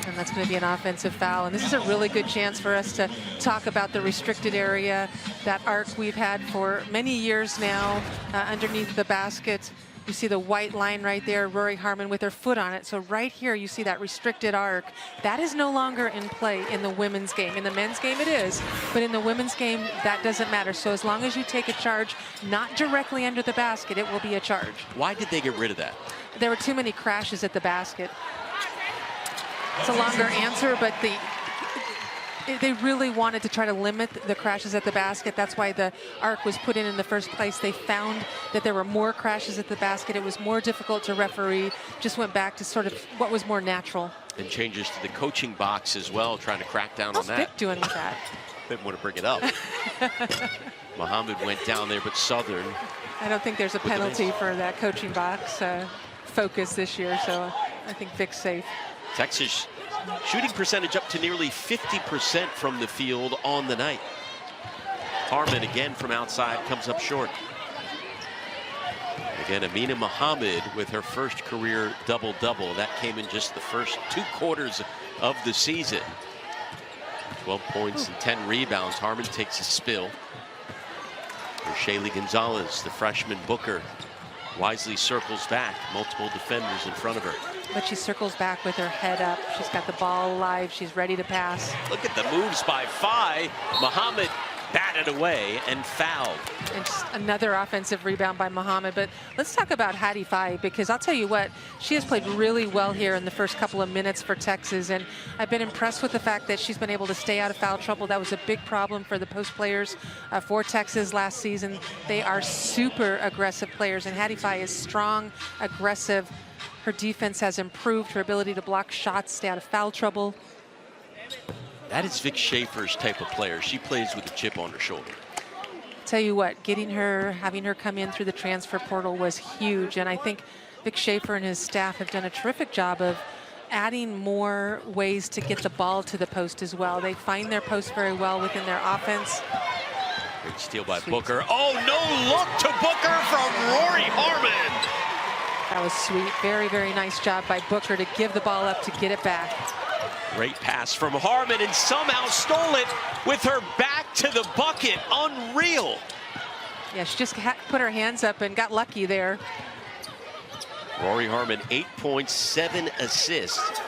B: And that's going to be an offensive foul. And this is a really good chance for us to talk about the restricted area, that arc we've had for many years now underneath the basket. You see the white line right there, Rory Harmon with her foot on it. So right here you see that restricted arc. That is no longer in play in the women's game. In the men's game it is, but in the women's game that doesn't matter. So as long as you take a charge not directly under the basket, it will be a charge.
A: Why did they get rid of that?
B: There were too many crashes at the basket. It's a longer answer, but they really wanted to try to limit the crashes at the basket. That's why the arc was put in the first place. They found that there were more crashes at the basket. It was more difficult to referee. Just went back to sort of what was more natural.
A: And changes to the coaching box as well, trying to crack down on that.
B: What's Vic doing with that?
A: Didn't want to bring it up. Muhammad went down there, but Southern.
B: I don't think there's a penalty for that coaching box focus this year, so I think Vic's safe.
A: Texas shooting percentage up to nearly 50% from the field on the night. Harmon again from outside comes up short. Again, Amina Muhammad with her first career double-double. That came in just the first 2 quarters of the season. 12 points and 10 rebounds. Harmon takes a spill. For Shaylee Gonzalez, the freshman Booker wisely circles back. Multiple defenders in front of her.
B: But she circles back with her head up. She's got the ball alive. She's ready to pass.
A: Look at the moves by Phi. Muhammad batted away and fouled.
B: And just another offensive rebound by Muhammad. But let's talk about Hattie Phi, because I'll tell you what, she has played really well here in the first couple of minutes for Texas. And I've been impressed with the fact that she's been able to stay out of foul trouble. That was a big problem for the post players for Texas last season. They are super aggressive players, and Hattie Phi is strong, aggressive. Her defense has improved, her ability to block shots, stay out of foul trouble.
A: That is Vic Schaefer's type of player. She plays with a chip on her shoulder.
B: Tell you what, having her come in through the transfer portal was huge. And I think Vic Schaefer and his staff have done a terrific job of adding more ways to get the ball to the post as well. They find their post very well within their offense.
A: Great steal by Booker. Oh, no look to Booker from Rory Harmon.
B: That was sweet. Very, very nice job by Booker to give the ball up, to get it back.
A: Great pass from Harmon, and somehow stole it with her back to the bucket. Unreal.
B: Yeah, she just put her hands up and got lucky there.
A: Rory Harmon, 8 points, 7 assists,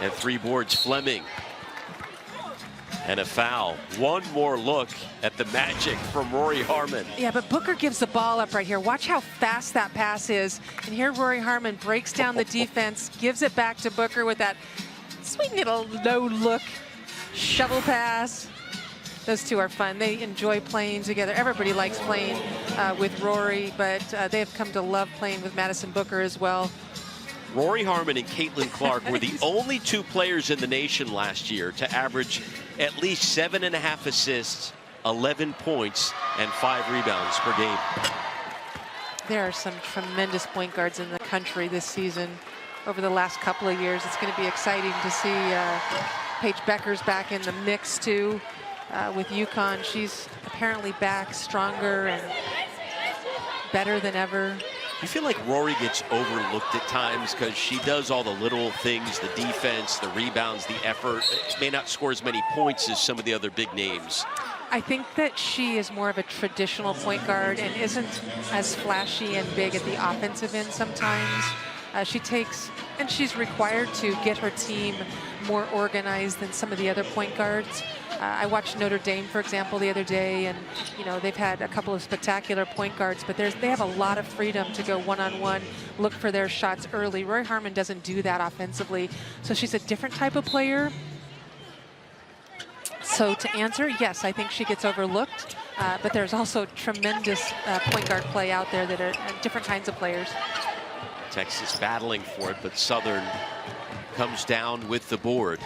A: and 3 boards. Fleming. And a foul. One more look at the magic from Rory Harmon.
B: Yeah, but Booker gives the ball up right here. Watch how fast that pass is. And here Rory Harmon breaks down the defense, gives it back to Booker with that sweet little no-look shovel pass. Those two are fun. They enjoy playing together. Everybody likes playing with Rory, but they have come to love playing with Madison Booker as well.
A: Rory Harmon and Caitlin Clark were the only 2 players in the nation last year to average at least 7.5 assists, 11 points, and 5 rebounds per game.
B: There are some tremendous point guards in the country this season. Over the last couple of years, it's going to be exciting to see Paige Becker's back in the mix too with UConn. She's apparently back stronger and better than ever.
A: You feel like Rory gets overlooked at times because she does all the little things, the defense, the rebounds, the effort. May not score as many points as some of the other big names.
B: I think that she is more of a traditional point guard and isn't as flashy and big at the offensive end sometimes. She's required to get her team more organized than some of the other point guards. I watched Notre Dame, for example, the other day, and they've had a couple of spectacular point guards, but they have a lot of freedom to go one-on-one, look for their shots early. Rory Harmon doesn't do that offensively, so she's a different type of player. So to answer, yes, I think she gets overlooked, but there's also tremendous point guard play out there that are different kinds of players.
A: Texas battling for it, but Southern comes down with the board.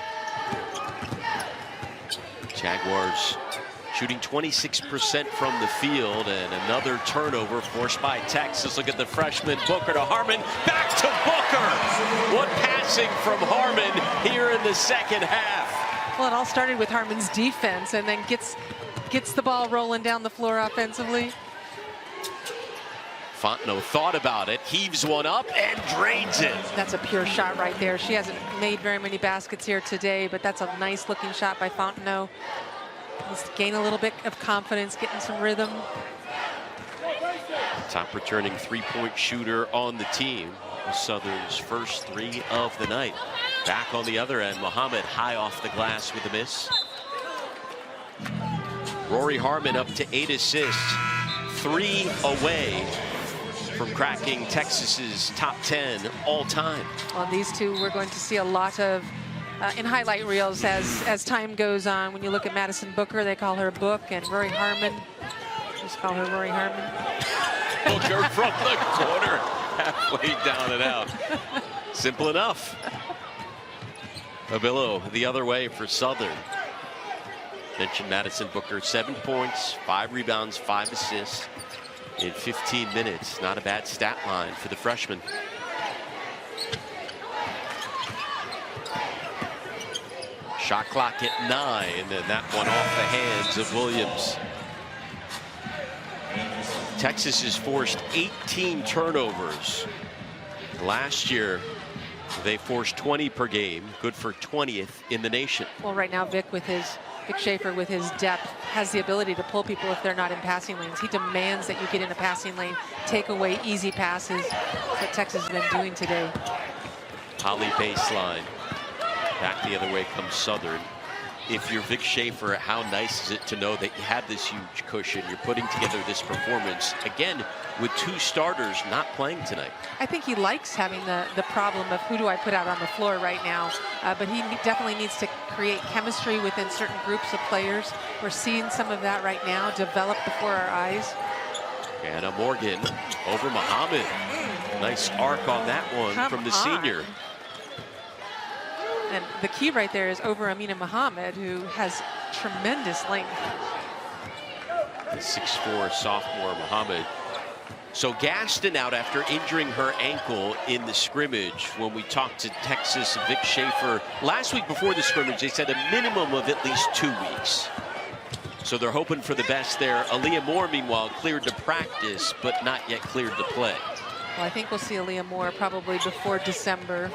A: Jaguars shooting 26% from the field, and another turnover forced by Texas. Look at the freshman Booker to Harmon, back to Booker. What passing from Harmon here in the second half.
B: Well, it all started with Harmon's defense, and then gets the ball rolling down the floor offensively.
A: Fontenot thought about it, heaves one up and drains it.
B: That's a pure shot right there. She hasn't made very many baskets here today, but that's a nice looking shot by Fontenot. Needs to gain a little bit of confidence, getting some rhythm.
A: Top returning three-point shooter on the team. Southern's first three of the night. Back on the other end, Muhammad high off the glass with a miss. Rory Harmon up to 8 assists, 3 away from cracking Texas's top 10 all time.
B: Well, these two we're going to see a lot of in highlight reels as time goes on. When you look at Madison Booker, they call her Book, and Rory Harmon, just call her Rory Harmon.
A: Booker from the corner, halfway down and out. Simple enough. Abillo the other way for Southern. Mentioned Madison Booker, 7 points, 5 rebounds, 5 assists in 15 minutes. Not a bad stat line for the freshman. Shot clock at 9, and that one off the hands of Williams. Texas has forced 18 turnovers. Last year, they forced 20 per game, good for 20th in the nation.
B: Well, right now, Vic Schaefer with his depth has the ability to pull people if they're not in passing lanes. He demands that you get in a passing lane, take away easy passes. That's what Texas has been doing today.
A: Holly baseline. Back the other way comes Southern. If you're Vic Schaefer, how nice is it to know that you have this huge cushion? You're putting together this performance, again, with 2 starters not playing tonight.
B: I think he likes having the problem of who do I put out on the floor right now. But he definitely needs to create chemistry within certain groups of players. We're seeing some of that right now develop before our eyes.
A: Anna Morgan over Muhammad. Nice arc on that one from the senior.
B: And the key right there is over Amina Muhammad, who has tremendous length.
A: The 6'4" sophomore Muhammad. So Gaston out after injuring her ankle in the scrimmage. When we talked to Texas Vic Schaefer last week before the scrimmage, they said a minimum of at least 2 weeks. So they're hoping for the best there. Aaliyah Moore, meanwhile, cleared to practice, but not yet cleared to play.
B: Well, I think we'll see Aaliyah Moore probably before December,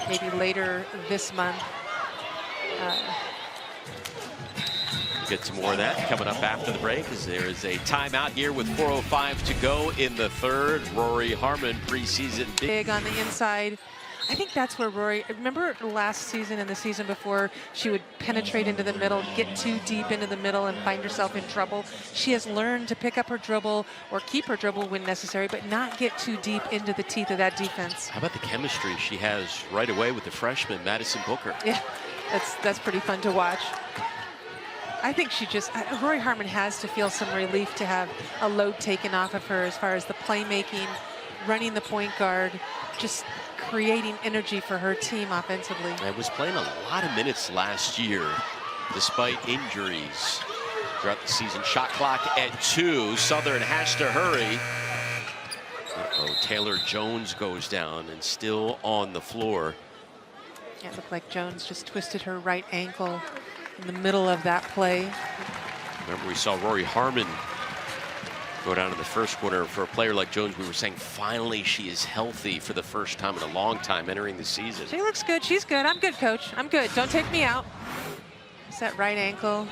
B: maybe later this month.
A: Get some more of that coming up after the break, as there is a timeout here with 4:05 to go in the third. Rory Harmon, preseason
B: big on the inside. I think that's where Rory, remember last season and the season before, she would penetrate into the middle, get too deep into the middle and find herself in trouble. She has learned to pick up her dribble or keep her dribble when necessary, but not get too deep into the teeth of that defense.
A: How about the chemistry she has right away with the freshman, Madison Booker?
B: Yeah, that's pretty fun to watch. I think Rory Harmon has to feel some relief to have a load taken off of her as far as the playmaking, running the point guard, just creating energy for her team offensively.
A: I was playing a lot of minutes last year, despite injuries throughout the season. Shot clock at 2. Southern has to hurry. Taylor Jones goes down and still on the floor.
B: Yeah, it looked like Jones just twisted her right ankle in the middle of that play.
A: Remember, we saw Rory Harmon go down in the first quarter. For a player like Jones, we were saying finally she is healthy for the first time in a long time entering the season.
B: She looks good. She's good. I'm good, coach. I'm good. Don't take me out. It's that right ankle.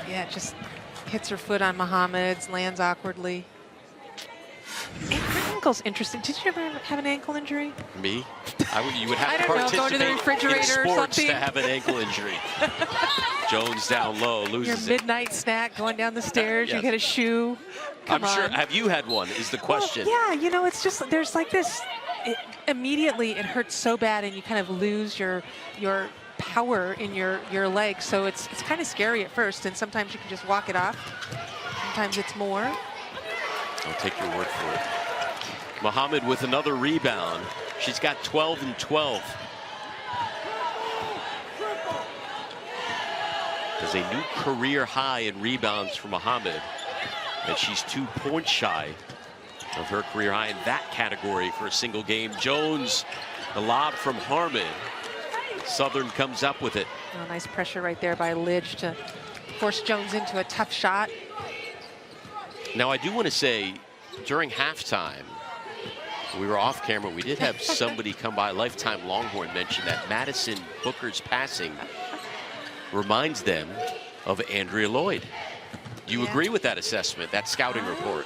B: Yeah, it just hits her foot on Muhammad's, lands awkwardly. ankle's interesting. Did you ever have an ankle injury?
A: Me? You would have
B: I
A: to
B: don't know,
A: participate
B: go to the refrigerator
A: in
B: or
A: sports
B: something.
A: to have an ankle injury. Jones down low,
B: Your
A: loses it.
B: midnight snack going down the stairs,
A: Yes.
B: you get a shoe. Come
A: I'm sure.
B: on.
A: Have you had one? Is the question.
B: Well, yeah, you know, it's just there's like this. Immediately, it hurts so bad, and you kind of lose your power in your legs. So it's kind of scary at first, and sometimes you can just walk it off. Sometimes it's more.
A: I'll take your word for it. Muhammad with another rebound. She's got 12 and 12. There's a new career high in rebounds for Muhammad, and she's 2 points shy of her career high in that category for a single game. Jones, the lob from Harmon. Southern comes up with it.
B: Oh, nice pressure right there by Lidge to force Jones into a tough shot.
A: Now, I do want to say, during halftime, we were off camera. We did have somebody come by, lifetime Longhorn, mention that Madison Booker's passing reminds them of Andrea Lloyd. Do you agree with that assessment, that scouting report?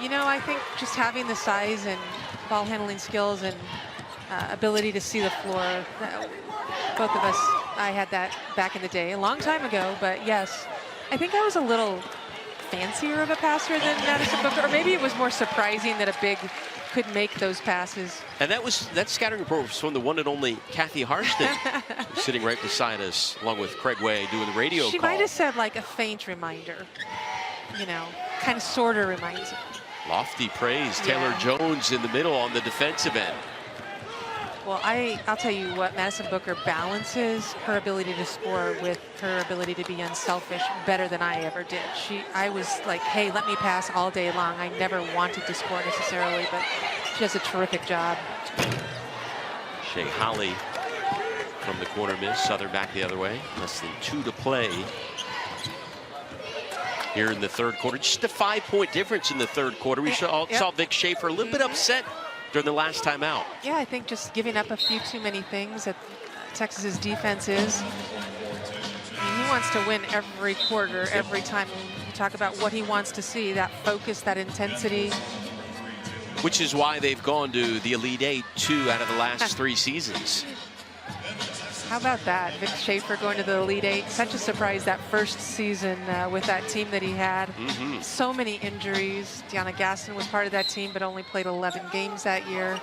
B: You know, I think just having the size and ball handling skills and ability to see the floor, both of us, I had that back in the day, a long time ago, but yes, I think I was a little fancier of a passer than Madison Booker, or maybe it was more surprising that a big could make those passes.
A: And that scouting report was from the one and only Kathy Harston, who's sitting right beside us, along with Craig Way, doing the radio
B: She
A: call.
B: might have said like a faint reminder, you know, kind of sort of reminds me.
A: Lofty praise.
B: Yeah.
A: Taylor Jones in the middle on the defensive end.
B: Well, I'll tell you what, Madison Booker balances her ability to score with her ability to be unselfish better than I ever did. I was like, hey, let me pass all day long. I never wanted to score necessarily, but she does a terrific job.
A: Shea Holly from the corner miss. Southern back the other way. Less than 2 to play here in the third quarter. Just a 5-point difference in the third quarter. We saw Vic Schaefer a little bit upset during the last time out.
B: Yeah, I think just giving up a few too many things that Texas's defense is. I mean, he wants to win every quarter, every time. You talk about what he wants to see, that focus, that intensity.
A: Which is why they've gone to the Elite Eight 2 out of the last 3 seasons.
B: How about that? Vic Schaefer going to the Elite Eight. Such a surprise that first season with that team that he had. So many injuries. Deanna Gaston was part of that team, but only played 11 games that year.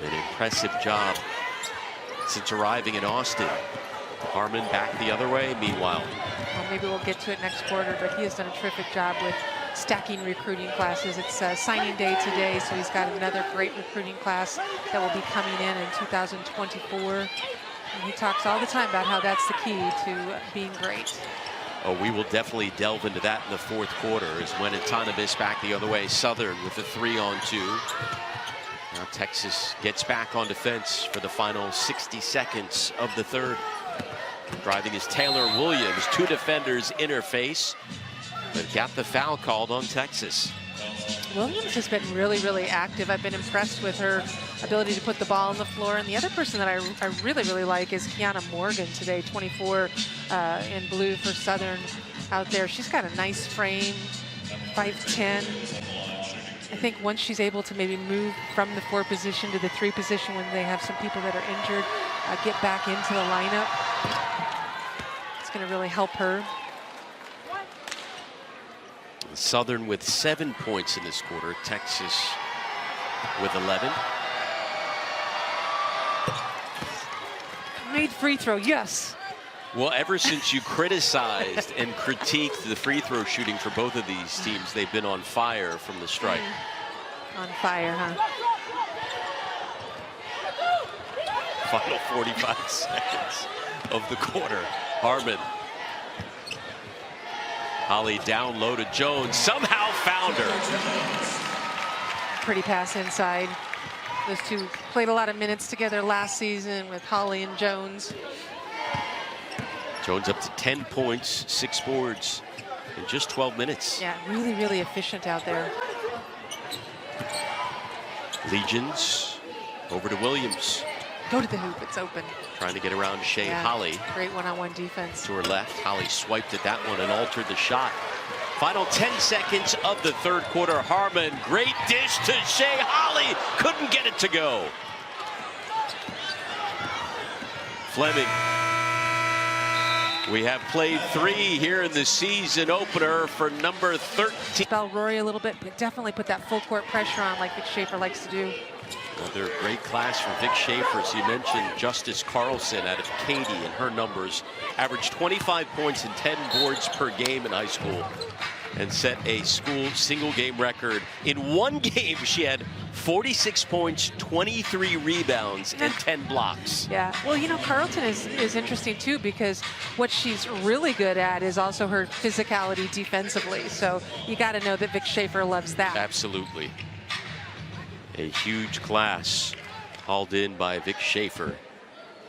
A: An impressive job since arriving in Austin. Harmon back the other way, meanwhile.
B: Well, maybe we'll get to it next quarter, but he has done a terrific job with stacking recruiting classes. It's signing day today, so he's got another great recruiting class that will be coming in 2024. And he talks all the time about how that's the key to being great.
A: Oh, we will definitely delve into that in the fourth quarter as when Antonovus back the other way. Southern with the 3-on-2. Now Texas gets back on defense for the final 60 seconds of the third. Driving is Taylor Williams. 2 defenders interface, but got the foul called on Texas.
B: Williams has been really, really active. I've been impressed with her ability to put the ball on the floor. And the other person that I really, really like is Kiana Morgan today, 24 in blue for Southern out there. She's got a nice frame, 5'10". I think once she's able to maybe move from the 4 position to the 3 position when they have some people that are injured, get back into the lineup, it's going to really help her.
A: Southern with 7 points in this quarter. Texas with 11.
B: Made free throw, yes.
A: Well, ever since you criticized and critiqued the free throw shooting for both of these teams, they've been on fire from the strike.
B: On fire, huh?
A: Final 45 seconds of the quarter. Harmon. Holly down low to Jones. Somehow found her.
B: Pretty pass inside. Those two played a lot of minutes together last season with Holly and Jones.
A: Jones up to 10 points, 6 boards in just 12 minutes.
B: Yeah, really, really efficient out there.
A: Legions over to Williams.
B: Go to the hoop, it's open.
A: Trying to get around Shea Holly.
B: Great one-on-one defense.
A: To her left, Holly swiped at that one and altered the shot. Final 10 seconds of the third quarter. Harmon, great dish to Shea Holly. Couldn't get it to go. Fleming. We have played 3 here in the season opener for number 13.
B: Spell Rory a little bit, but definitely put that full court pressure on like Vic Schaefer likes to do.
A: Another great class from Vic Schaefer. As you mentioned, Justice Carlson out of Katy, and her numbers averaged 25 points and 10 boards per game in high school, and set a school single game record. In one game, she had 46 points, 23 rebounds, and 10 blocks.
B: Yeah, well, you know, Carlton is interesting too, because what she's really good at is also her physicality defensively. So you got to know that Vic Schaefer loves that.
A: Absolutely. A huge class hauled in by Vic Schaefer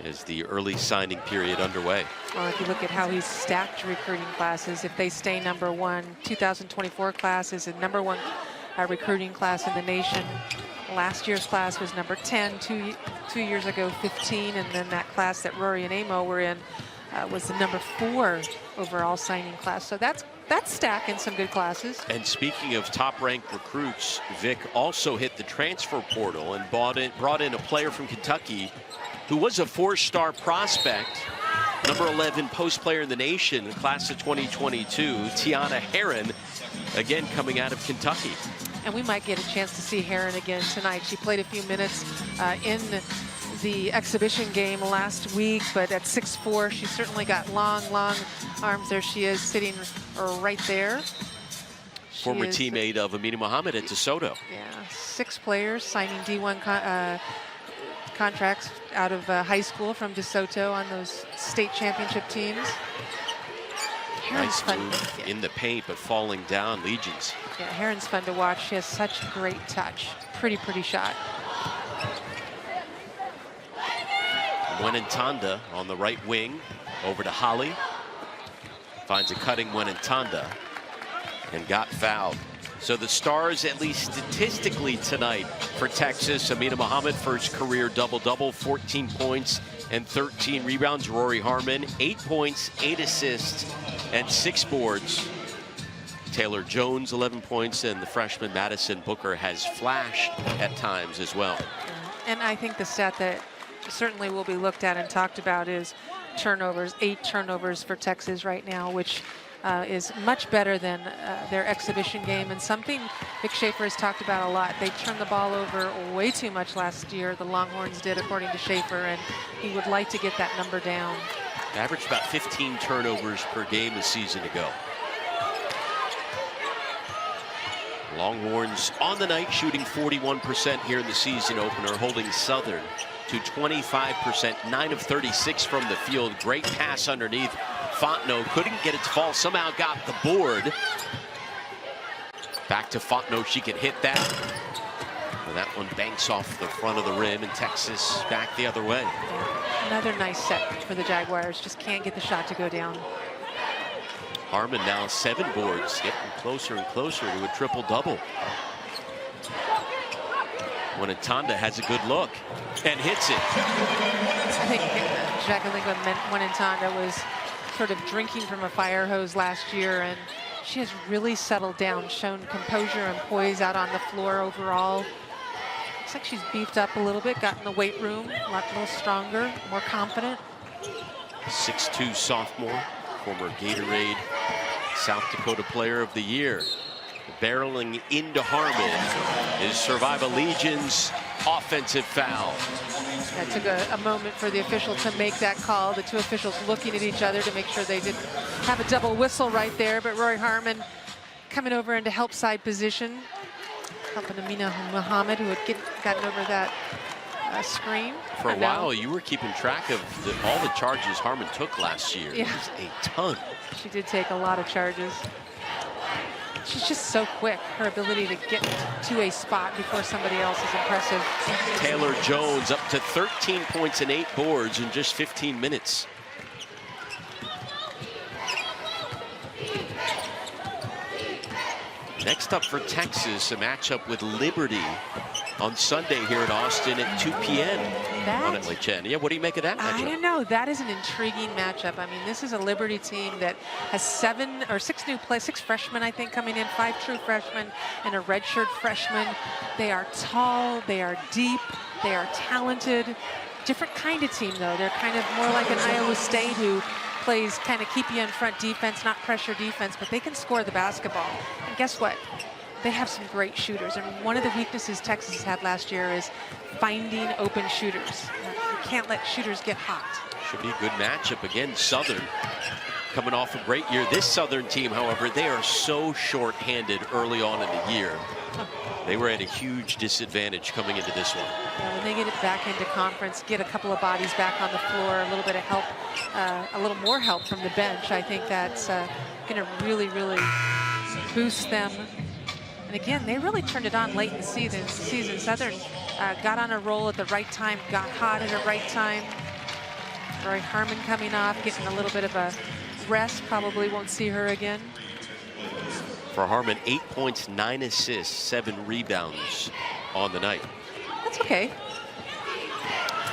A: as the early signing period underway.
B: Well, if you look at how he's stacked recruiting classes, if they stay #1, 2024 class is a #1 recruiting class in the nation. Last year's class was number 10, two years ago 15, and then that class that Rory and Amo were in was the #4 overall signing class. So that's stacking some good classes.
A: And speaking of top-ranked recruits, Vic also hit the transfer portal and brought in a player from Kentucky who was a 4-star prospect, number 11 post player in the nation, class of 2022, Tiana Herron, again coming out of Kentucky.
B: And we might get a chance to see Herron again tonight. She played a few minutes in the exhibition game last week, but at 6'4", she certainly got long arms. There she is, sitting right there.
A: Former teammate of Amina Mohammed at DeSoto.
B: Yeah, 6 players signing D1 contracts out of high school from DeSoto on those state championship teams. Herron's
A: nice move in the paint, but falling down legions.
B: Yeah, Herron's fun to watch. She has such great touch. Pretty shot.
A: Wenentanda on the right wing, over to Holly. Finds a cutting Wenentanda and got fouled. So the Stars, at least statistically tonight for Texas, Amina Mohammed, first career double-double, 14 points and 13 rebounds. Rory Harmon, 8 points, 8 assists, and 6 boards. Taylor Jones, 11 points, and the freshman Madison Booker has flashed at times as well.
B: And I think the stat that certainly will be looked at and talked about is turnovers. 8 turnovers for Texas right now, which is much better than their exhibition game, and something Vic Schaefer has talked about a lot. They turned the ball over way too much last year, the Longhorns did, according to Schaefer, and he would like to get that number down.
A: Averaged about 15 turnovers per game a season ago. Longhorns on the night shooting 41% here in the season opener, holding Southern to 25%, 9 of 36 from the field. Great pass underneath. Fontenot couldn't get it to fall, somehow got the board. Back to Fontenot, she can hit that. And that one banks off the front of the rim, and Texas back the other way.
B: Another nice set for the Jaguars, just can't get the shot to go down.
A: Harmon now 7 boards, getting closer and closer to a triple-double. Wenentanda has a good look and hits it.
B: I think Jacqueline Wenentanda was sort of drinking from a fire hose last year, and she has really settled down, shown composure and poise out on the floor overall. Looks like she's beefed up a little bit, got in the weight room, a little stronger, more confident.
A: 6'2" sophomore, former Gatorade South Dakota Player of the Year. Barreling into Harmon is Survival Legion's offensive foul.
B: That took a moment for the official to make that call. The two officials looking at each other to make sure they didn't have a double whistle right there. But Rory Harmon coming over into help side position, helping Amina Mohammed, who had gotten over that screen.
A: For a while, you were keeping track of all the charges Harmon took last year.
B: Yeah.
A: It was a ton.
B: She did take a lot of charges. She's just so quick. Her ability to get to a spot before somebody else is impressive.
A: Taylor Jones up to 13 points and 8 boards in just 15 minutes. Next up for Texas, a matchup with Liberty on Sunday here in Austin at 2 p.m. on Lake Chen. Yeah, what do you make of that matchup?
B: I don't know. That is an intriguing matchup. I mean, this is a Liberty team that has six freshmen, I think, coming in, 5 true freshmen and a redshirt freshman. They are tall, they are deep, they are talented. Different kind of team, though. They're kind of more like an Iowa State who plays kind of keep you in front defense, not pressure defense, but they can score the basketball. And guess what? They have some great shooters. And one of the weaknesses Texas had last year is finding open shooters. You can't let shooters get hot.
A: Should be a good matchup. Again, Southern coming off a great year. This Southern team, however, they are so short-handed early on in the year. They were at a huge disadvantage coming into this one.
B: Yeah, when they get it back into conference, get a couple of bodies back on the floor, a little bit of help, a little more help from the bench, I think that's going to really, really boost them. And again, they really turned it on late in the season. Southern got on a roll at the right time, got hot at the right time. Roy Harmon coming off, getting a little bit of a rest, probably won't see her again.
A: For Harmon, 8 points, 9 assists, 7 rebounds on the night.
B: That's okay.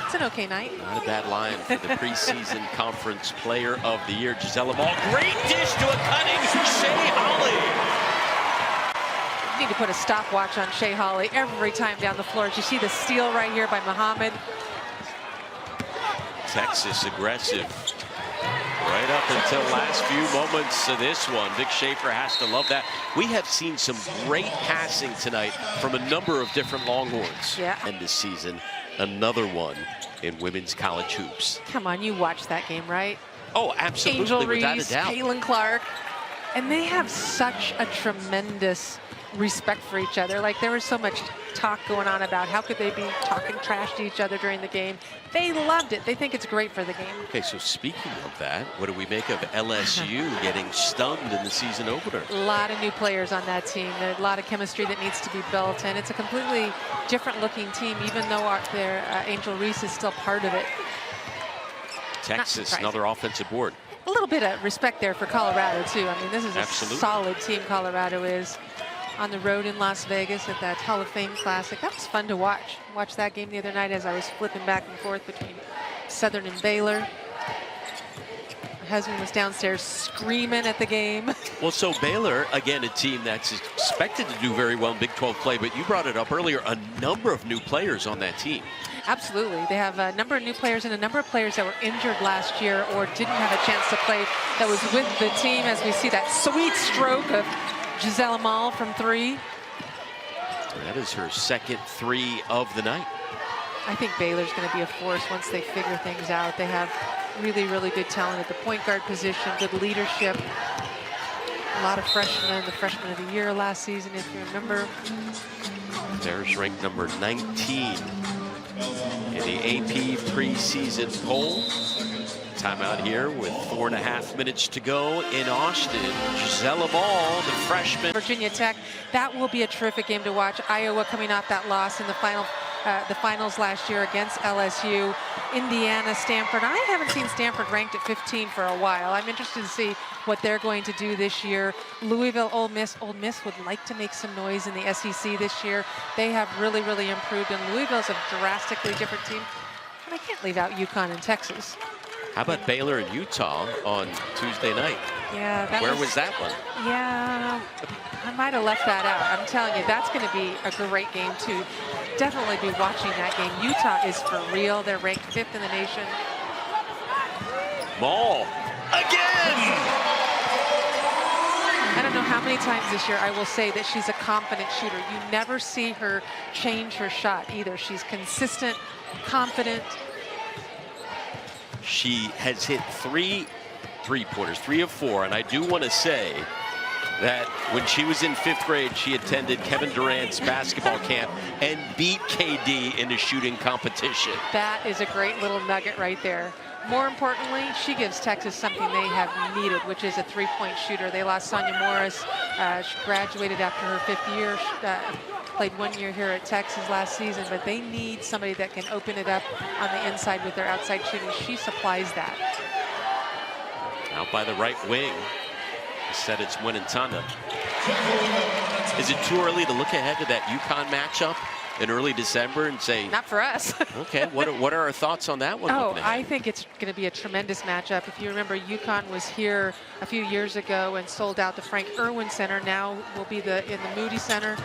B: It's an okay night.
A: Not a bad line for the preseason conference player of the year, Gisela Ball. Great dish to a cutting Shea Holly.
B: You need to put a stopwatch on Shea Holly every time down the floor. Did you see the steal right here by Muhammad?
A: Texas aggressive. Right up until last few moments of this one. Vic Schaefer has to love that. We have seen some great passing tonight from a number of different Longhorns.
B: Yeah.
A: And this season, another one in women's college hoops.
B: Come on, you watched that game, right?
A: Oh, absolutely,
B: Angel
A: without
B: Reese,
A: a doubt.
B: Caitlin Clark. And they have such a tremendous respect for each other. Like, there was so much talk going on about how could they be talking trash to each other during the game. They loved it. They think it's great for the game.
A: Okay, so speaking of that, what do we make of LSU getting stunned in the season opener?
B: A lot of new players on that team. There's a lot of chemistry that needs to be built, and it's a completely different looking team, even though their Angel Reese is still part of it.
A: Texas, another offensive board.
B: A little bit of respect there for Colorado, too. I mean, this is a solid team, Colorado is. On the road in Las Vegas at that Hall of Fame Classic. That was fun to watch. Watched that game the other night as I was flipping back and forth between Southern and Baylor. My husband was downstairs screaming at the game.
A: Well, so Baylor, again, a team that's expected to do very well in Big 12 play, but you brought it up earlier, a number of new players on that team.
B: Absolutely. They have a number of new players and a number of players that were injured last year or didn't have a chance to play that was with the team, as we see that sweet stroke of Gisela Maul from 3.
A: That is her second 3 of the night.
B: I think Baylor's going to be a force once they figure things out. They have really, really good talent at the point guard position, good leadership. A lot of freshmen, the freshman of the year last season, if you remember.
A: There's ranked number 19 in the AP preseason poll. Timeout here with 4.5 minutes to go in Austin. Gisela Ball, the freshman.
B: Virginia Tech, that will be a terrific game to watch. Iowa coming off that loss in the finals last year against LSU. Indiana, Stanford. I haven't seen Stanford ranked at 15 for a while. I'm interested to see what they're going to do this year. Louisville, Ole Miss. Ole Miss would like to make some noise in the SEC this year. They have really, really improved, and Louisville's a drastically different team. And I can't leave out UConn and Texas.
A: How about Baylor and Utah on Tuesday night?
B: Yeah.
A: Where was that one?
B: Yeah, I might have left that out. I'm telling you, that's going to be a great game to definitely be watching that game. Utah is for real. They're ranked 5th in the nation.
A: Maul again!
B: I don't know how many times this year I will say that she's a confident shooter. You never see her change her shot either. She's consistent, confident.
A: She has hit 3 3-pointers, 3 of 4, and I do want to say that when she was in 5th grade, she attended Kevin Durant's basketball camp and beat KD in a shooting competition.
B: That is a great little nugget right there. More importantly, she gives Texas something they have needed, which is a 3-point shooter. They lost Sonia Morris. She graduated after her 5th year. Played 1 year here at Texas last season, but they need somebody that can open it up on the inside with their outside shooting. She supplies that.
A: Out by the right wing. Instead, it's Winantanda. Is it too early to look ahead to that UConn matchup in early December and say,
B: Not for us.
A: okay, what are our thoughts on that one?
B: Oh, I think it's going to be a tremendous matchup. If you remember, UConn was here a few years ago and sold out the Frank Irwin Center. Now will be in the Moody Center.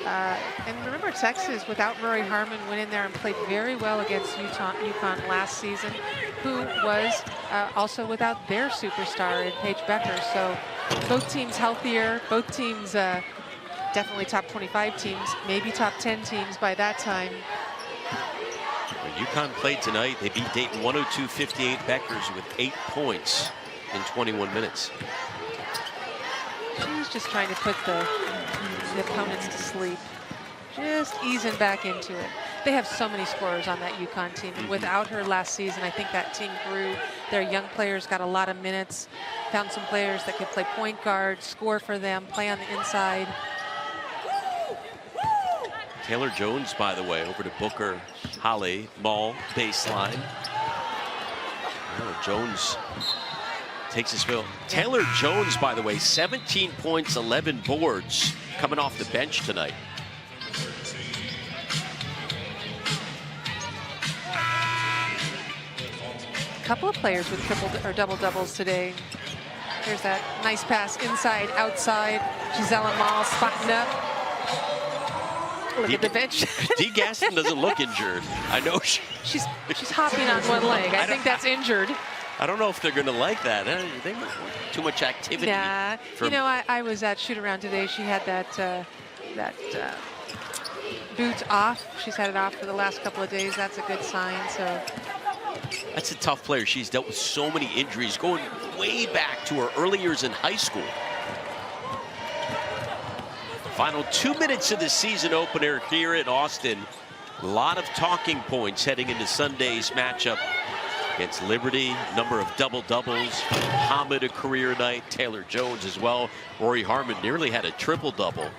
B: And remember, Texas, without Rory Harmon, went in there and played very well against UConn last season, who was also without their superstar in Paige Becker. So both teams healthier, both teams definitely top 25 teams, maybe top 10 teams by that time.
A: When UConn played tonight, they beat Dayton 102-58. Beckers with 8 points in 21 minutes.
B: She's just trying to put the opponents to sleep. Just easing back into it. They have so many scorers on that UConn team. And without her last season, I think that team grew. Their young players got a lot of minutes, found some players that could play point guard, score for them, play on the inside.
A: Taylor Jones, by the way, over to Booker, Holly, Mall, baseline. Oh, Jones takes his fill. Taylor Jones, by the way, 17 points, 11 boards, coming off the bench tonight.
B: A couple of players with triple or double doubles today. There's that nice pass inside, outside. Gisela Mall spotting up. Look at the bench.
A: Dee Gaston doesn't look injured. I know
B: she's hopping on one leg. I think that's injured.
A: I don't know if they're going to like that. They want too much activity.
B: Yeah, you know, I was at shoot around today. She had that boot off. She's had it off for the last couple of days. That's a good sign. So
A: that's a tough player. She's dealt with so many injuries, going way back to her early years in high school. Final 2 minutes of the season opener here in Austin. A lot of talking points heading into Sunday's matchup against Liberty. Number of double-doubles. Hamid, a career night. Taylor Jones as well. Rory Harmon nearly had a triple-double.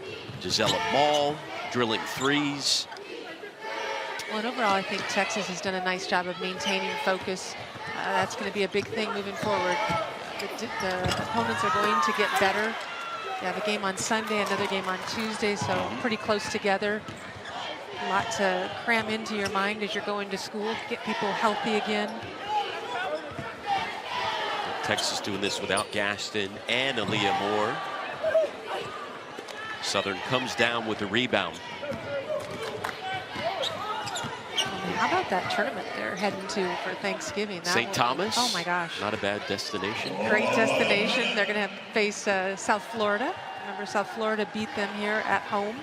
A: Gisela Mall drilling threes.
B: Well, and overall, I think Texas has done a nice job of maintaining focus. That's going to be a big thing moving forward. The opponents are going to get better. They have a game on Sunday, another game on Tuesday, so pretty close together. A lot to cram into your mind as you're going to school, get people healthy again.
A: Texas doing this without Gaston and Aaliyah Moore. Southern comes down with the rebound.
B: How about that tournament they're heading to for Thanksgiving?
A: St. Thomas?
B: Oh my gosh.
A: Not a bad destination.
B: Great destination. They're going to face South Florida. Remember, South Florida beat them here at home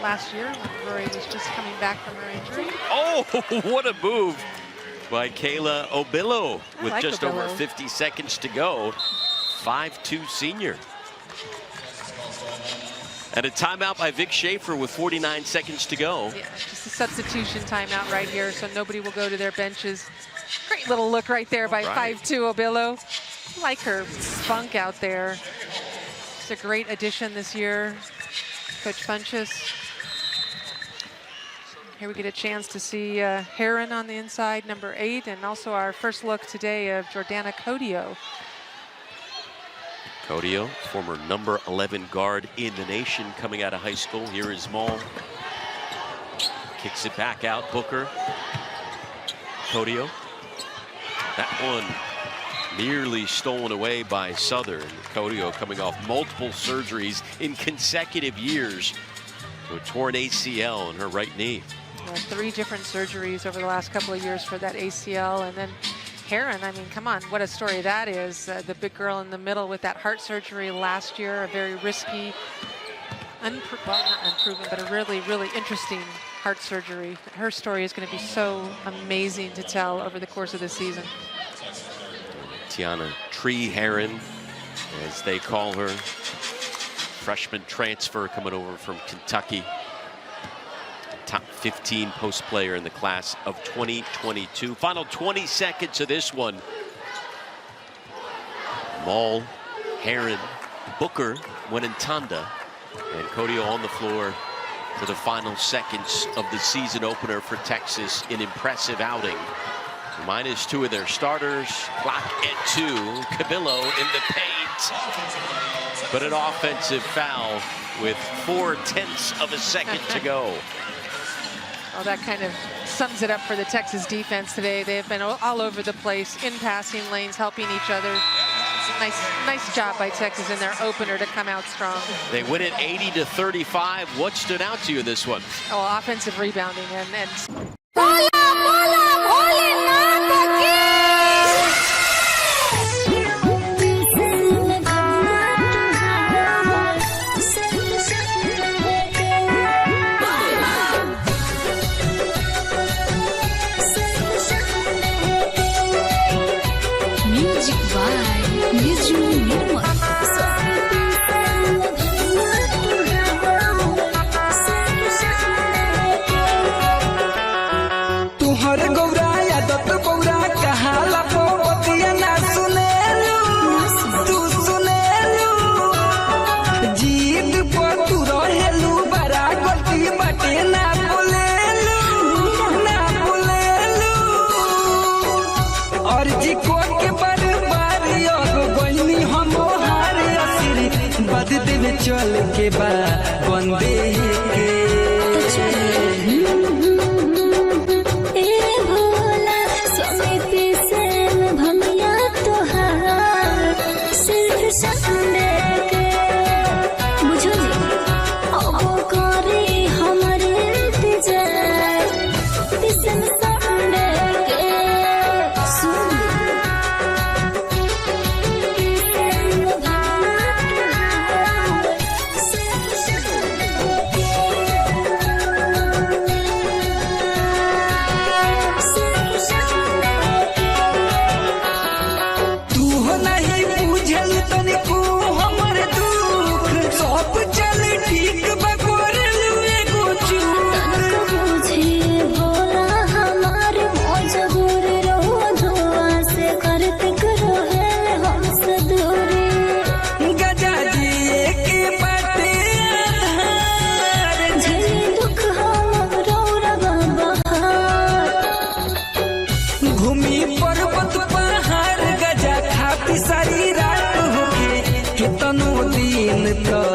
B: last year when Rory was just coming back from her injury.
A: Oh, what a move by Kayla Obillo with
B: like
A: just
B: Obillo.
A: over 50 seconds to go. 5'2" senior. And a timeout by Vic Schaefer with 49 seconds to go.
B: Yeah, just a substitution timeout right here, so nobody will go to their benches. Great little look right there by 5'2" Obillo. I like her spunk out there. She's a great addition this year. Coach Funchess. Here we get a chance to see Heron on the inside, number 8, and also our first look today of Jordana Codio.
A: Codio, former number 11 guard in the nation, coming out of high school. Here is Maul. Kicks it back out, Booker. Codio. That one nearly stolen away by Southern. Codio coming off multiple surgeries in consecutive years. So a torn ACL in her right knee.
B: Yeah, 3 different surgeries over the last couple of years for that ACL, and then Heron, I mean, come on, what a story that is. The big girl in the middle with that heart surgery last year, a very risky, well, not unproven, but a really, really interesting heart surgery. Her story is going to be so amazing to tell over the course of the season.
A: Tiana Tree Heron, as they call her. Freshman transfer coming over from Kentucky. Top 15 post player in the class of 2022. Final 20 seconds of this one. Maul, Heron, Booker, Wenentanda, and Codio on the floor for the final seconds of the season opener for Texas. An impressive outing Minus 2 of their starters. Clock at 2. Cabillo in the paint. But an offensive foul with 0.4 of a second to go.
B: Well, that kind of sums it up for the Texas defense today. They have been all over the place in passing lanes, helping each other. Nice job by Texas in their opener to come out strong.
A: They win it 80-35. What stood out to you in this one?
B: Oh, offensive rebounding and
C: चल के बाद बंदे के भोला समिति से भमिया तोहार सिर्फ Sunday के बुझो अब करे हमारे इंतजार पिसन संडे के सारी रात होके कितनो दिन तो